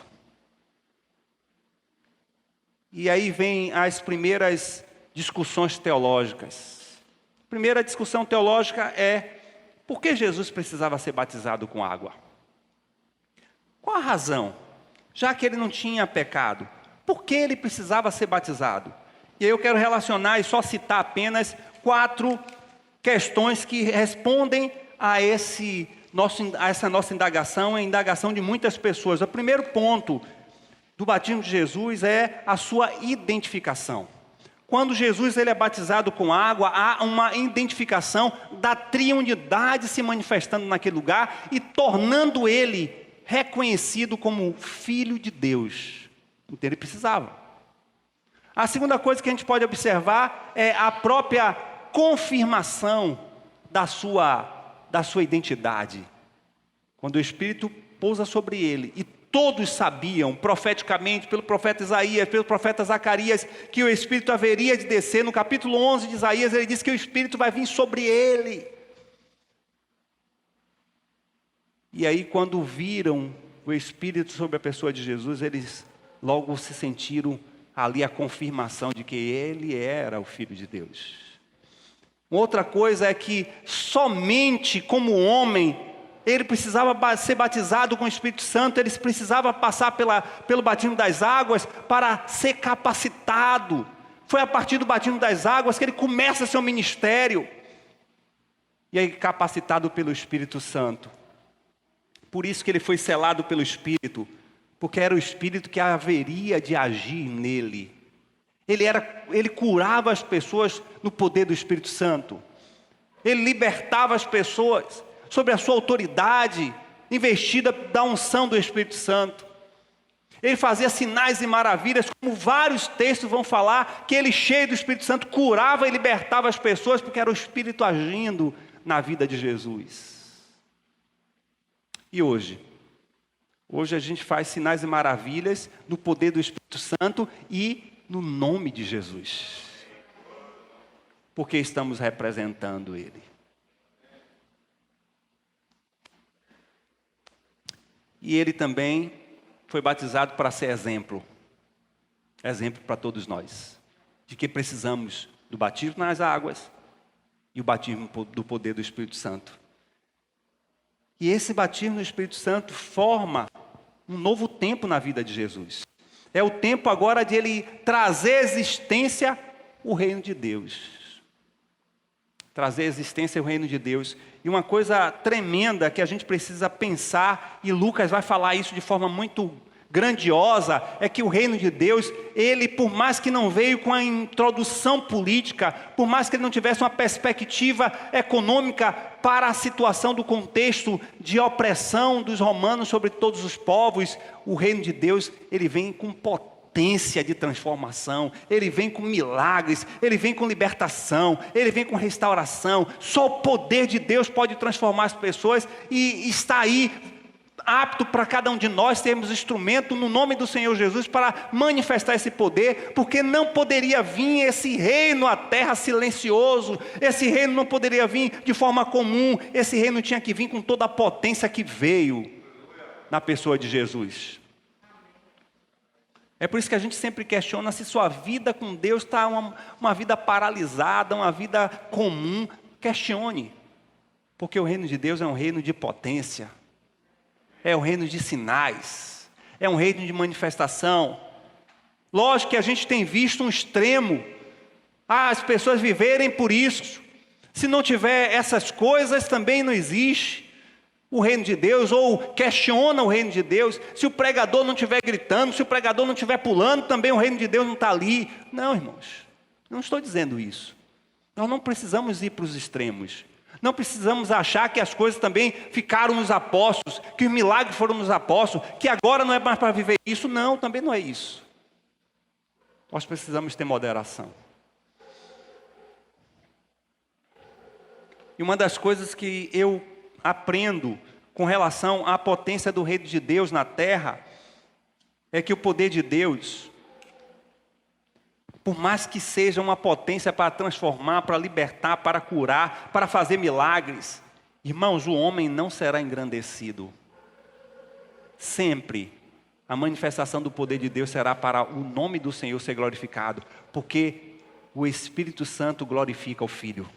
E aí vem as primeiras discussões teológicas. A primeira discussão teológica é: por que Jesus precisava ser batizado com água? Qual a razão? Já que ele não tinha pecado, por que ele precisava ser batizado? E aí eu quero relacionar e só citar apenas 4 questões que respondem a essa nossa indagação, a indagação de muitas pessoas. O primeiro ponto do batismo de Jesus é a sua identificação. Quando Jesus ele é batizado com água, há uma identificação da triunidade se manifestando naquele lugar e tornando ele reconhecido como Filho de Deus. Então ele precisava. A segunda coisa que a gente pode observar é a própria confirmação da sua identidade. Quando o Espírito pousa sobre ele, e todos sabiam, profeticamente, pelo profeta Isaías, pelo profeta Zacarias, que o Espírito haveria de descer. No capítulo 11 de Isaías, ele diz que o Espírito vai vir sobre ele. E aí, quando viram o Espírito sobre a pessoa de Jesus, eles logo se sentiram ali a confirmação de que ele era o Filho de Deus. Outra coisa é que somente como homem ele precisava ser batizado com o Espírito Santo, ele precisava passar pelo batismo das águas para ser capacitado. Foi a partir do batismo das águas que ele começa seu ministério. E aí capacitado pelo Espírito Santo. Por isso que ele foi selado pelo Espírito, porque era o Espírito que haveria de agir nele. Ele curava as pessoas no poder do Espírito Santo. Ele libertava as pessoas sobre a sua autoridade, investida da unção do Espírito Santo. Ele fazia sinais e maravilhas, como vários textos vão falar, que ele, cheio do Espírito Santo, curava e libertava as pessoas, porque era o Espírito agindo na vida de Jesus. E hoje? Hoje a gente faz sinais e maravilhas no poder do Espírito Santo e no nome de Jesus. Porque estamos representando Ele. E ele também foi batizado para ser exemplo. Exemplo para todos nós. De que precisamos do batismo nas águas e o batismo do poder do Espírito Santo. E esse batismo no Espírito Santo forma um novo tempo na vida de Jesus. É o tempo agora de ele trazer à existência o reino de Deus. Trazer à existência o reino de Deus. E uma coisa tremenda que a gente precisa pensar, e Lucas vai falar isso de forma muito grandiosa, é que o reino de Deus, ele, por mais que não veio com a introdução política, por mais que ele não tivesse uma perspectiva econômica para a situação do contexto de opressão dos romanos sobre todos os povos, o reino de Deus, ele vem com potência de transformação, ele vem com milagres, ele vem com libertação, ele vem com restauração. Só o poder de Deus pode transformar as pessoas, e está aí apto para cada um de nós termos instrumento no nome do Senhor Jesus para manifestar esse poder, porque não poderia vir esse reino à terra silencioso, esse reino não poderia vir de forma comum, esse reino tinha que vir com toda a potência que veio na pessoa de Jesus. É por isso que a gente sempre questiona se sua vida com Deus está uma vida paralisada, uma vida comum. Questione, porque o reino de Deus é um reino de potência. É um reino de sinais, é um reino de manifestação. Lógico que a gente tem visto um extremo, as pessoas viverem por isso. Se não tiver essas coisas, também não existe o reino de Deus, ou questiona o reino de Deus. Se o pregador não estiver gritando, se o pregador não estiver pulando, também o reino de Deus não está ali. Não, irmãos, não estou dizendo isso. Nós não precisamos ir para os extremos. Não precisamos achar que as coisas também ficaram nos apóstolos, que os milagres foram nos apóstolos, que agora não é mais para viver isso. Não, também não é isso. Nós precisamos ter moderação. E uma das coisas que eu aprendo com relação à potência do reino de Deus na terra, é que o poder de Deus, por mais que seja uma potência para transformar, para libertar, para curar, para fazer milagres, irmãos, o homem não será engrandecido. Sempre a manifestação do poder de Deus será para o nome do Senhor ser glorificado, porque o Espírito Santo glorifica o Filho.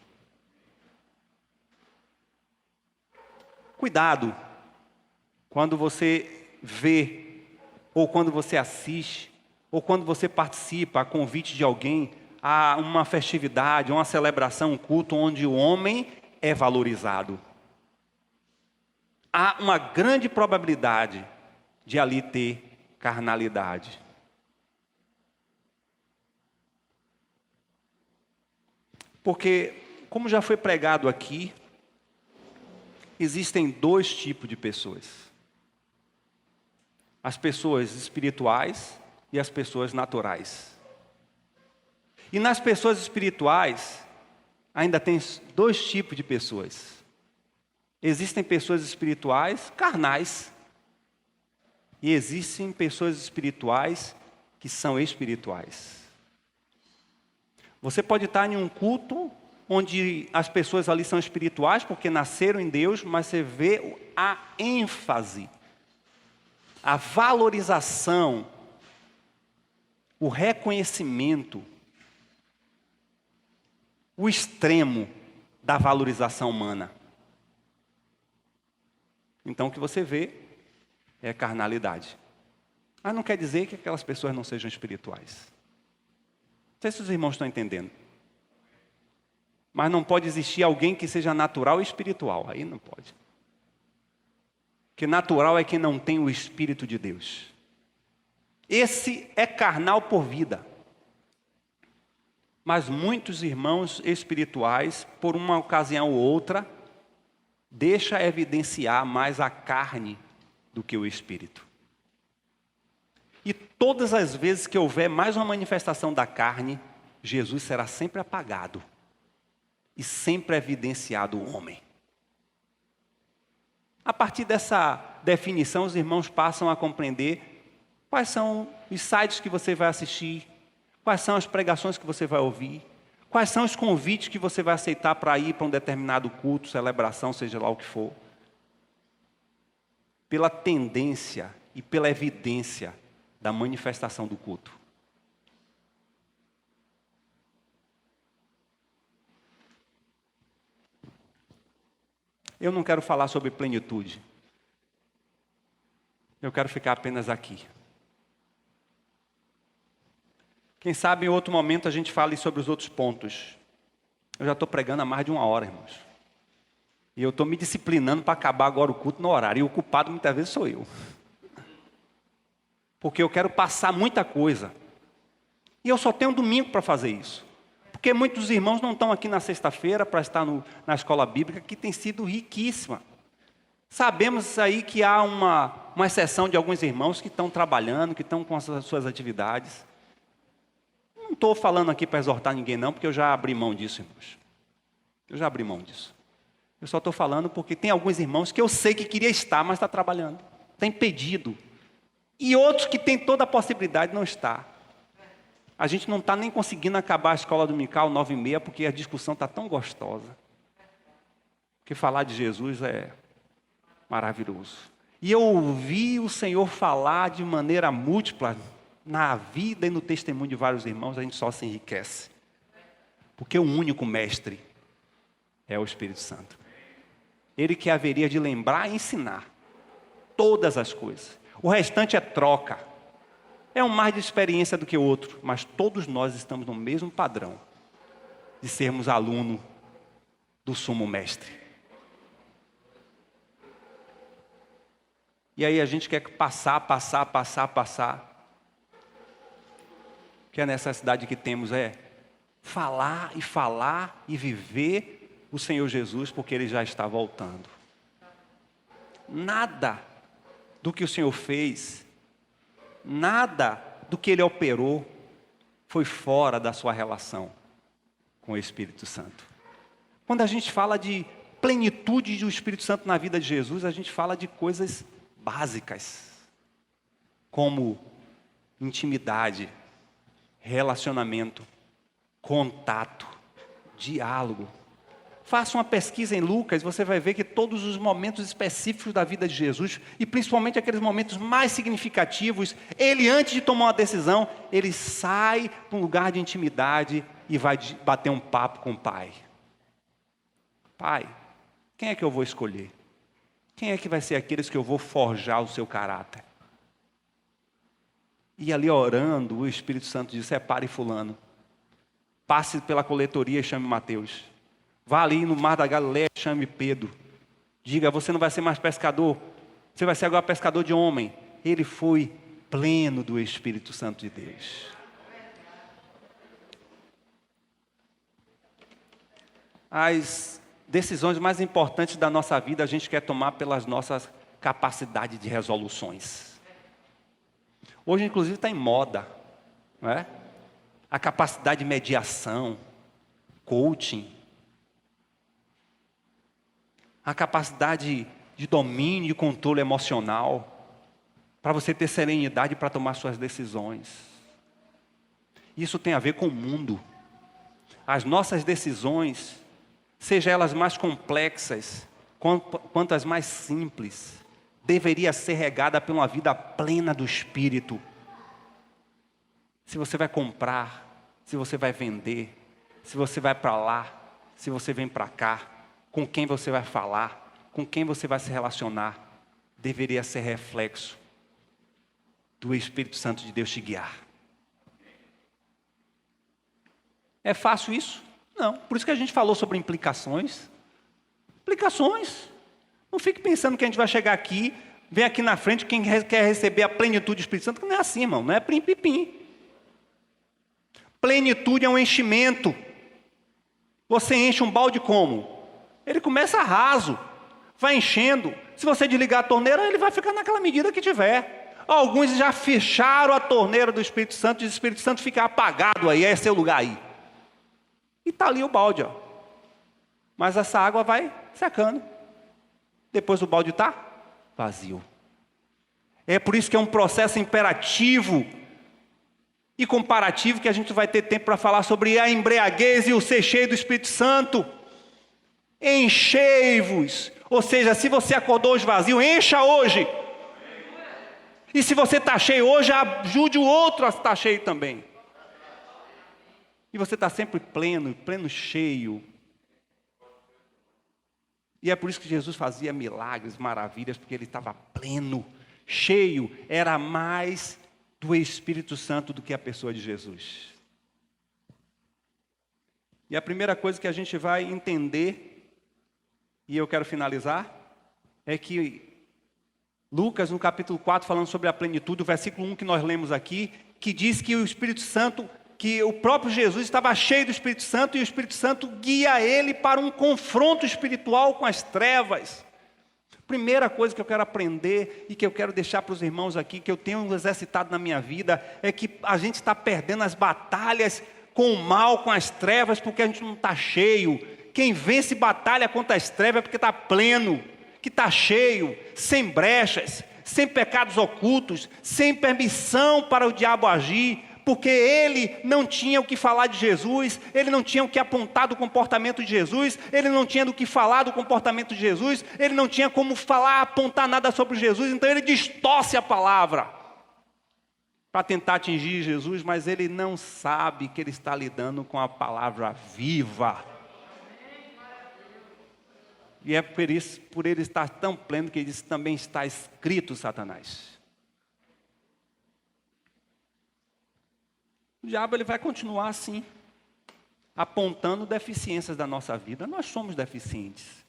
Cuidado quando você vê, ou quando você assiste, ou quando você participa a convite de alguém a uma festividade, uma celebração, um culto onde o homem é valorizado. Há uma grande probabilidade de ali ter carnalidade. Porque, como já foi pregado aqui, existem dois tipos de pessoas. As pessoas espirituais e as pessoas naturais. E nas pessoas espirituais, ainda tem dois tipos de pessoas. Existem pessoas espirituais carnais. E existem pessoas espirituais que são espirituais. Você pode estar em um culto onde as pessoas ali são espirituais, porque nasceram em Deus, mas você vê a ênfase, a valorização, o reconhecimento, o extremo da valorização humana. Então o que você vê é carnalidade. Mas não quer dizer que aquelas pessoas não sejam espirituais. Não sei se os irmãos estão entendendo. Mas não pode existir alguém que seja natural e espiritual. Aí não pode. Porque natural é quem não tem o Espírito de Deus. Esse é carnal por vida. Mas muitos irmãos espirituais, por uma ocasião ou outra, deixa evidenciar mais a carne do que o Espírito. E todas as vezes que houver mais uma manifestação da carne, Jesus será sempre apagado. E sempre evidenciado o homem. A partir dessa definição, os irmãos passam a compreender quais são os sites que você vai assistir, quais são as pregações que você vai ouvir, quais são os convites que você vai aceitar para ir para um determinado culto, celebração, seja lá o que for. Pela tendência e pela evidência da manifestação do culto. Eu não quero falar sobre plenitude. Eu quero ficar apenas aqui. Quem sabe em outro momento a gente fale sobre os outros pontos. Eu já estou pregando há mais de 1 hora, irmãos. E eu estou me disciplinando para acabar agora o culto no horário. E o culpado muitas vezes sou eu. Porque eu quero passar muita coisa. E eu só tenho um domingo para fazer isso. Porque muitos irmãos não estão aqui na sexta-feira para estar na escola bíblica, que tem sido riquíssima. Sabemos aí que há uma exceção de alguns irmãos que estão trabalhando, que estão com as suas atividades. Não estou falando aqui para exortar ninguém não, porque eu já abri mão disso, irmãos. Eu já abri mão disso. Eu só estou falando porque tem alguns irmãos que eu sei que queria estar, mas está trabalhando. está impedido. E outros que têm toda a possibilidade não está. A gente não está nem conseguindo acabar a escola dominical 9h30 porque a discussão está tão gostosa. Porque falar de Jesus é maravilhoso. E eu ouvi o Senhor falar de maneira múltipla na vida e no testemunho de vários irmãos, a gente só se enriquece. Porque o único mestre é o Espírito Santo. Ele que haveria de lembrar e ensinar todas as coisas. O restante é troca. É um mais de experiência do que o outro, mas todos nós estamos no mesmo padrão de sermos aluno do sumo mestre. E aí a gente quer passar. Que a necessidade que temos é falar e viver o Senhor Jesus, porque Ele já está voltando. Nada do que o Senhor fez, nada do que Ele operou, foi fora da sua relação com o Espírito Santo. Quando a gente fala de plenitude do Espírito Santo na vida de Jesus, a gente fala de coisas básicas, como intimidade, relacionamento, contato, diálogo. Faça uma pesquisa em Lucas, você vai ver que todos os momentos específicos da vida de Jesus, e principalmente aqueles momentos mais significativos, ele antes de tomar uma decisão, ele sai para um lugar de intimidade e vai bater um papo com o Pai. Pai, quem é que eu vou escolher? Quem é que vai ser aqueles que eu vou forjar o seu caráter? E ali orando, o Espírito Santo diz, separe fulano. Passe pela coletoria e chame Mateus. Vá ali no mar da Galileia e chame Pedro. Diga, você não vai ser mais pescador. Você vai ser agora pescador de homem. Ele foi pleno do Espírito Santo de Deus. As decisões mais importantes da nossa vida a gente quer tomar pelas nossas capacidades de resoluções. Hoje, inclusive, está em moda, não é? A capacidade de mediação, coaching, a capacidade de domínio e controle emocional, para você ter serenidade para tomar suas decisões. Isso tem a ver com o mundo. As nossas decisões, sejam elas mais complexas, quanto as mais simples, deveria ser regada por uma vida plena do Espírito. Se você vai comprar, se você vai vender, se você vai para lá, se você vem para cá, com quem você vai falar, com quem você vai se relacionar, deveria ser reflexo do Espírito Santo de Deus te guiar. É fácil isso? Não. Por isso que a gente falou sobre implicações. Implicações. Não fique pensando que a gente vai chegar aqui, vem aqui na frente, quem quer receber a plenitude do Espírito Santo, que não é assim, irmão. Não é plim-plim-plim. Plenitude é um enchimento. Você enche um balde como? Ele começa raso, vai enchendo. Se você desligar a torneira, ele vai ficar naquela medida que tiver. Alguns já fecharam a torneira do Espírito Santo, e o Espírito Santo fica apagado aí, é seu lugar aí. E está ali o balde, ó. Mas essa água vai secando. Depois o balde está vazio. É por isso que é um processo imperativo e comparativo que a gente vai ter tempo para falar sobre a embriaguez e o ser cheio do Espírito Santo. Enchei-vos. Ou seja, se você acordou hoje vazio, encha hoje. E se você está cheio hoje, ajude o outro a estar cheio também. E você está sempre pleno, cheio. E é por isso que Jesus fazia milagres, maravilhas, porque Ele estava pleno, cheio. Era mais do Espírito Santo do que a pessoa de Jesus. E a primeira coisa que a gente vai entender, e eu quero finalizar, é que Lucas, no capítulo 4, falando sobre a plenitude, o versículo 1 que nós lemos aqui, que diz que o Espírito Santo, que o próprio Jesus estava cheio do Espírito Santo, e o Espírito Santo guia ele para um confronto espiritual com as trevas. Primeira coisa que eu quero aprender e que eu quero deixar para os irmãos aqui, que eu tenho exercitado na minha vida, é que a gente está perdendo as batalhas com o mal, com as trevas, porque a gente não está cheio. Quem vence batalha contra as trevas é porque está pleno, que está cheio, sem brechas, sem pecados ocultos, sem permissão para o diabo agir, porque ele não tinha o que falar de Jesus, ele não tinha o que apontar do comportamento de Jesus, ele não tinha do que falar do comportamento de Jesus, ele não tinha como falar, apontar nada sobre Jesus, então ele distorce a palavra para tentar atingir Jesus, mas ele não sabe que ele está lidando com a palavra viva. E é por isso, por ele estar tão pleno, que ele diz: também está escrito, Satanás. O diabo ele vai continuar assim, apontando deficiências da nossa vida. Nós somos deficientes.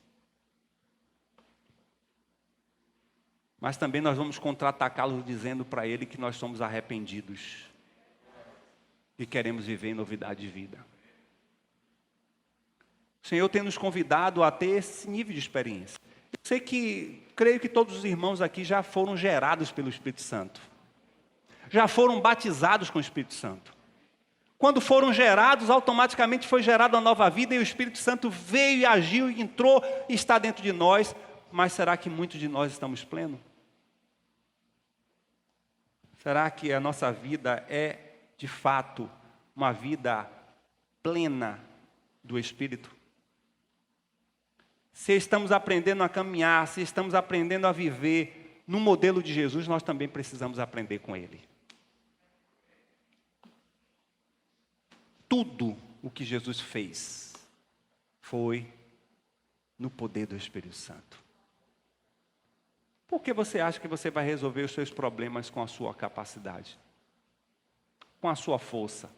Mas também nós vamos contra-atacá-lo dizendo para ele que nós somos arrependidos e queremos viver em novidade de vida. O Senhor tem nos convidado a ter esse nível de experiência. Eu creio que todos os irmãos aqui já foram gerados pelo Espírito Santo. Já foram batizados com o Espírito Santo. Quando foram gerados, automaticamente foi gerada uma nova vida e o Espírito Santo veio e agiu e entrou e está dentro de nós. Mas será que muitos de nós estamos plenos? Será que a nossa vida é, de fato, uma vida plena do Espírito? Se estamos aprendendo a caminhar, se estamos aprendendo a viver no modelo de Jesus, nós também precisamos aprender com Ele. Tudo o que Jesus fez foi no poder do Espírito Santo. Por que você acha que você vai resolver os seus problemas com a sua capacidade? Com a sua força?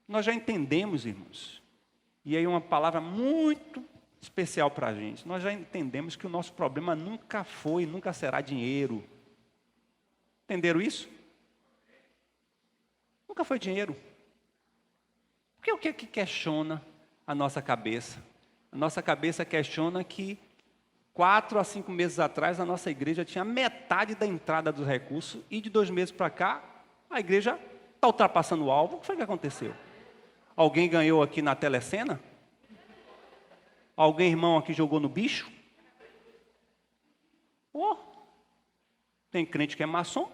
Nós já entendemos, irmãos, e aí uma palavra muito especial para a gente. Nós já entendemos que o nosso problema nunca foi, nunca será dinheiro. Entenderam isso? Nunca foi dinheiro. Porque o que é que questiona a nossa cabeça? A nossa cabeça questiona que 4 a 5 meses atrás a nossa igreja tinha metade da entrada dos recursos e de 2 meses para cá a igreja está ultrapassando o alvo. O que foi que aconteceu? Alguém ganhou aqui na telecena? Alguém, irmão, aqui jogou no bicho? Tem crente que é maçom.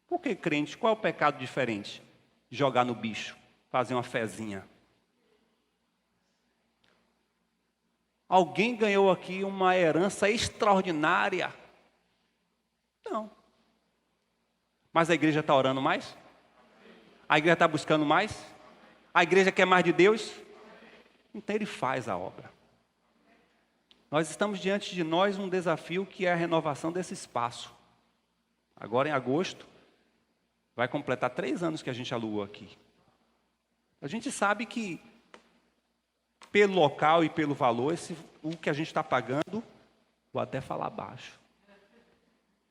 Por que crente? Qual é o pecado diferente? Jogar no bicho, fazer uma fezinha. Alguém ganhou aqui uma herança extraordinária? Não. Mas a igreja está orando mais? A igreja está buscando mais? A igreja quer mais de Deus? Então Ele faz a obra. Nós estamos diante de nós um desafio que é a renovação desse espaço. Agora em agosto, vai completar 3 anos que a gente alugou aqui. A gente sabe que, pelo local e pelo valor, o que a gente está pagando, vou até falar baixo,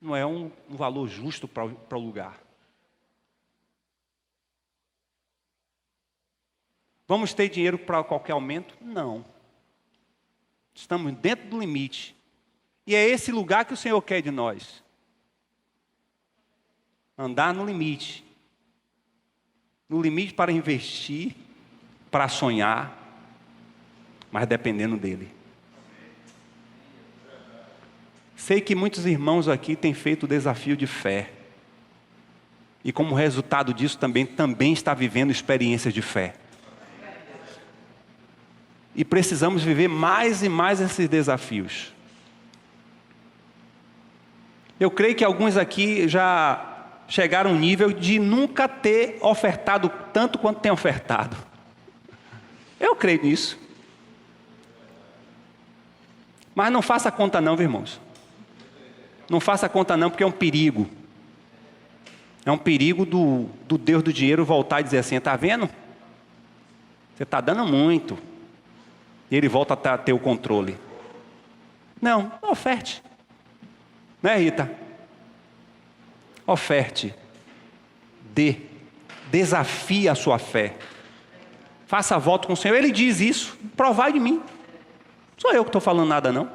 não é um valor justo para o lugar. Vamos ter dinheiro para qualquer aumento? Não. Estamos dentro do limite. E é esse lugar que o Senhor quer de nós. Andar no limite. No limite para investir, para sonhar, mas dependendo dEle. Sei que muitos irmãos aqui têm feito o desafio de fé. E como resultado disso também está vivendo experiências de fé. E precisamos viver mais e mais esses desafios. Eu creio que alguns aqui já chegaram a um nível de nunca ter ofertado tanto quanto tem ofertado. Eu creio nisso. Mas não faça conta não, irmãos. Não faça conta não, porque é um perigo. É um perigo do Deus do dinheiro voltar e dizer assim: está vendo? Você está dando muito. E ele volta a ter o controle. Não, oferte. Né, Rita? Oferte. Dê. Desafie a sua fé. Faça voto com o Senhor. Ele diz isso. Provai de mim. Não sou eu que estou falando nada, não.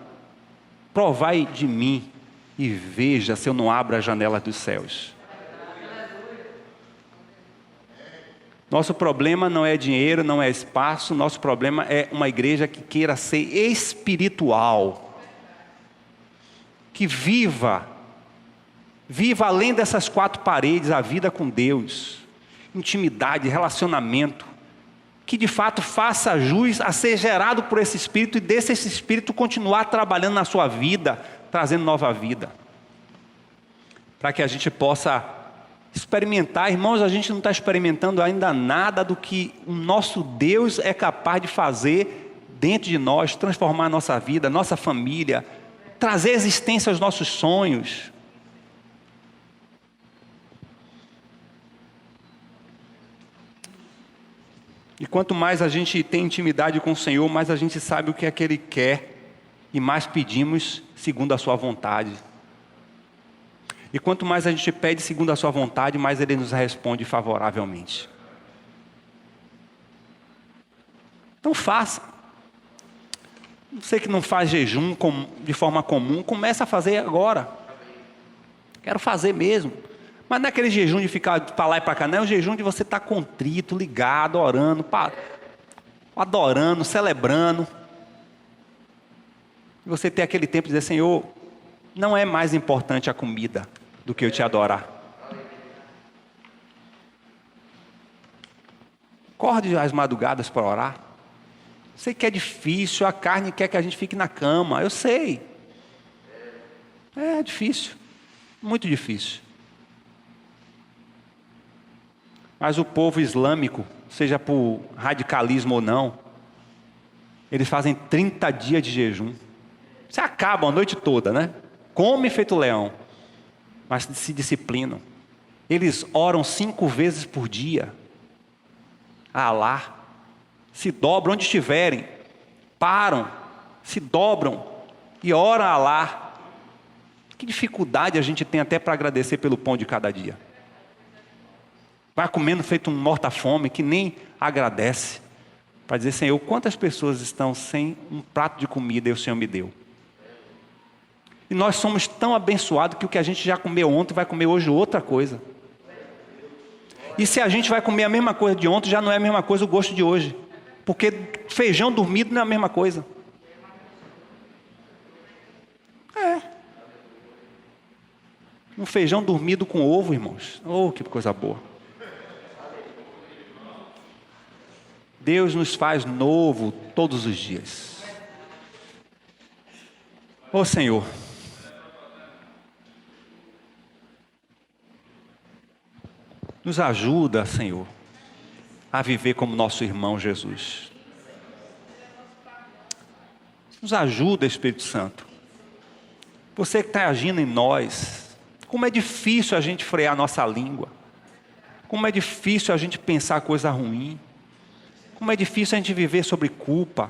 Provai de mim e veja se eu não abro as janelas dos céus. Nosso problema não é dinheiro, não é espaço. Nosso problema é uma igreja que queira ser espiritual. que viva além dessas 4 paredes a vida com Deus, intimidade, relacionamento, que de fato faça jus a ser gerado por esse Espírito e desse esse Espírito continuar trabalhando na sua vida, trazendo nova vida, para que a gente possa experimentar. Irmãos, a gente não está experimentando ainda nada do que o nosso Deus é capaz de fazer dentro de nós, transformar a nossa vida, a nossa família, trazer existência aos nossos sonhos. E quanto mais a gente tem intimidade com o Senhor, mais a gente sabe o que é que Ele quer e mais pedimos segundo a sua vontade. E quanto mais a gente pede segundo a sua vontade, mais Ele nos responde favoravelmente. Então faça. Você que não faz jejum de forma comum, começa a fazer agora. Quero fazer mesmo. Mas não é aquele jejum de ficar para lá e para cá, não é um jejum de você estar contrito, ligado, orando, adorando, celebrando. E você ter aquele tempo de dizer: Senhor, não é mais importante a comida do que eu te adorar. Acorde às madrugadas para orar. Sei que é difícil, a carne quer que a gente fique na cama, eu sei. É difícil, muito difícil. Mas o povo islâmico, seja por radicalismo ou não, eles fazem 30 dias de jejum. Você acaba a noite toda, né? Come feito leão, mas se disciplinam. Eles oram 5 vezes por dia a Alá, se dobram onde estiverem, param, se dobram e oram a Alá. Que dificuldade a gente tem até para agradecer pelo pão de cada dia. Vai comendo feito um morta-fome que nem agradece, para dizer: Senhor, quantas pessoas estão sem um prato de comida e o Senhor me deu. E nós somos tão abençoados que o que a gente já comeu ontem vai comer hoje outra coisa. E se a gente vai comer a mesma coisa de ontem, já não é a mesma coisa o gosto de hoje. Porque feijão dormido não é a mesma coisa. Um feijão dormido com ovo, irmãos. Oh, que coisa boa. Deus nos faz novo todos os dias. Ô Senhor, nos ajuda, Senhor, a viver como nosso irmão Jesus. Nos ajuda, Espírito Santo. Você que está agindo em nós, como é difícil a gente frear a nossa língua. Como é difícil a gente pensar coisa ruim. Como é difícil a gente viver sobre culpa.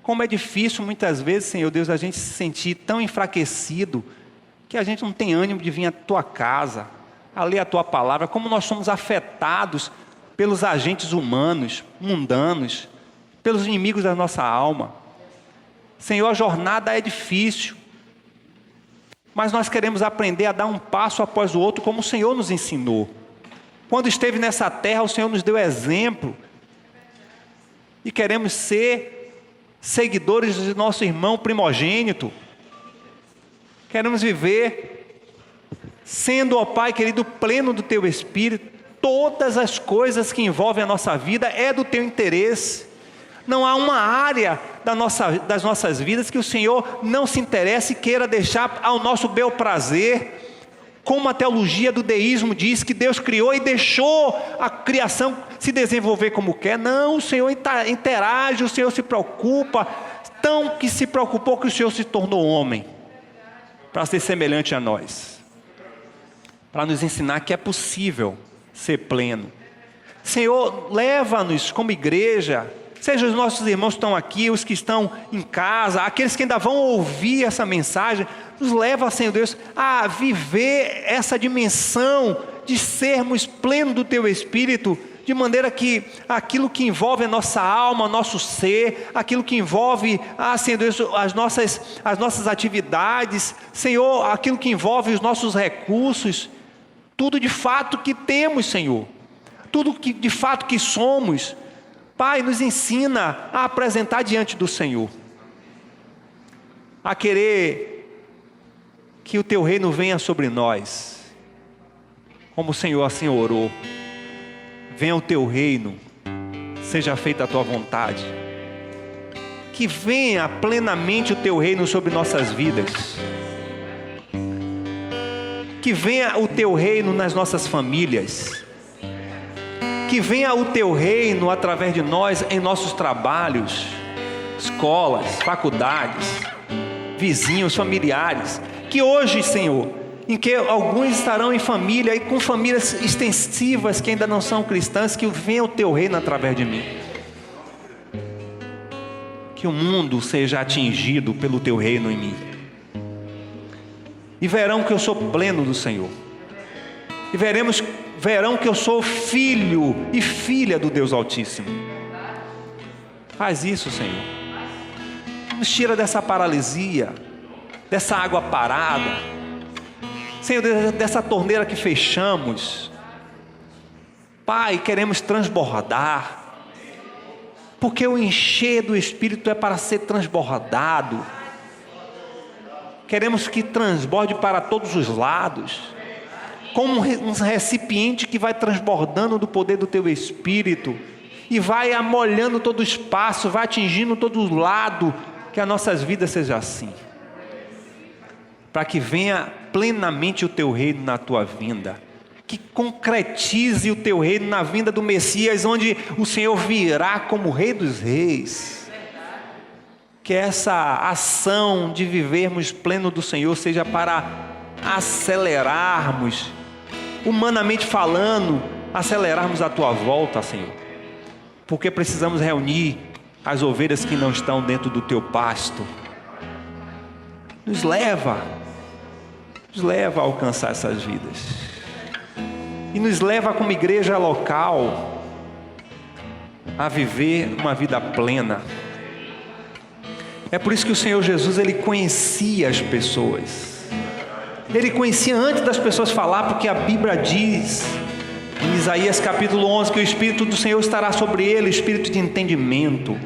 Como é difícil muitas vezes, Senhor Deus, a gente se sentir tão enfraquecido que a gente não tem ânimo de vir à Tua casa, a ler a Tua palavra. Como nós somos afetados pelos agentes humanos, mundanos, pelos inimigos da nossa alma. Senhor, a jornada é difícil, mas nós queremos aprender a dar um passo após o outro como o Senhor nos ensinou. Quando esteve nessa terra, o Senhor nos deu exemplo. E queremos ser seguidores de nosso irmão primogênito. Queremos viver sendo, ó Pai querido, pleno do Teu Espírito. Todas as coisas que envolvem a nossa vida é do Teu interesse. Não há uma área das nossas vidas que o Senhor não se interesse e queira deixar ao nosso bel prazer. Como a teologia do deísmo diz, que Deus criou e deixou a criação se desenvolver como quer. Não, o Senhor interage, o Senhor se preocupa, tão que se preocupou que o Senhor se tornou homem, para ser semelhante a nós, para nos ensinar que é possível ser pleno. Senhor, leva-nos como igreja, seja os nossos irmãos que estão aqui, os que estão em casa, aqueles que ainda vão ouvir essa mensagem, nos leva, Senhor Deus, a viver essa dimensão de sermos plenos do Teu Espírito, de maneira que aquilo que envolve a nossa alma, o nosso ser, aquilo que envolve, Senhor Deus, as nossas atividades, Senhor, aquilo que envolve os nossos recursos, tudo de fato que temos, Senhor, tudo que de fato que somos, Pai, nos ensina a apresentar diante do Senhor, a querer que o teu reino venha sobre nós, como o Senhor assim orou. Venha o teu reino, seja feita a tua vontade. Que venha plenamente o teu reino sobre nossas vidas. Que venha o teu reino nas nossas famílias. Que venha o teu reino através de nós em nossos trabalhos, escolas, faculdades, vizinhos, familiares. Que hoje, Senhor, em que alguns estarão em família e com famílias extensivas que ainda não são cristãs, que venha o teu reino através de mim. Que o mundo seja atingido pelo teu reino em mim. E verão que eu sou pleno do Senhor. E verão que eu sou filho e filha do Deus Altíssimo. Faz isso, Senhor. Nos tira dessa paralisia, dessa água parada, Senhor, dessa torneira que fechamos. Pai, queremos transbordar. Porque o encher do Espírito é para ser transbordado. Queremos que transborde para todos os lados, como um recipiente que vai transbordando do poder do Teu Espírito, e vai amolhando todo o espaço, vai atingindo todo o lado, que as nossas vidas sejam assim. Para que venha plenamente o Teu reino na Tua vinda. Que concretize o Teu reino na vinda do Messias, onde o Senhor virá como Rei dos Reis. Que essa ação de vivermos pleno do Senhor seja para acelerarmos, humanamente falando, acelerarmos a Tua volta, Senhor. Porque precisamos reunir as ovelhas que não estão dentro do Teu pasto. Nos leva a alcançar essas vidas. E nos leva como igreja local a viver uma vida plena. É por isso que o Senhor Jesus, Ele conhecia as pessoas. Ele conhecia antes das pessoas falar, porque a Bíblia diz, em Isaías capítulo 11, que o Espírito do Senhor estará sobre ele, Espírito de entendimento,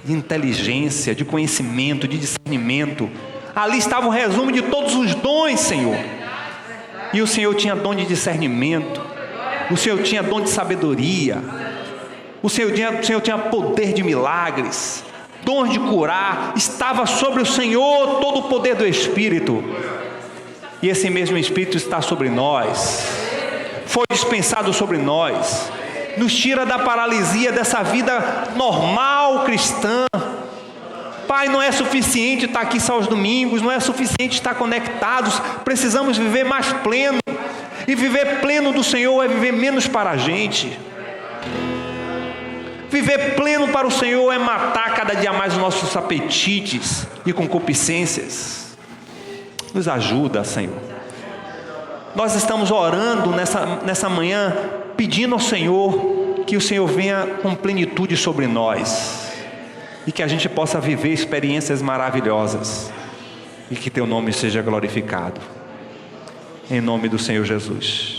de inteligência, de conhecimento, de discernimento. Ali estava o resumo de todos os dons, Senhor. E o Senhor tinha dom de discernimento, o Senhor tinha dom de sabedoria, o Senhor tinha poder de milagres, dons de curar. Estava sobre o Senhor todo o poder do Espírito. E esse mesmo Espírito está sobre nós, foi dispensado sobre nós, nos tira da paralisia dessa vida normal cristã. Pai, não é suficiente estar aqui só aos domingos, não é suficiente estar conectados, precisamos viver mais pleno. E viver pleno do Senhor é viver menos para a gente. Viver pleno para o Senhor é matar cada dia mais os nossos apetites e concupiscências. Nos ajuda, Senhor. Nós estamos orando nessa manhã, pedindo ao Senhor que o Senhor venha com plenitude sobre nós. E que a gente possa viver experiências maravilhosas. E que Teu nome seja glorificado. Em nome do Senhor Jesus.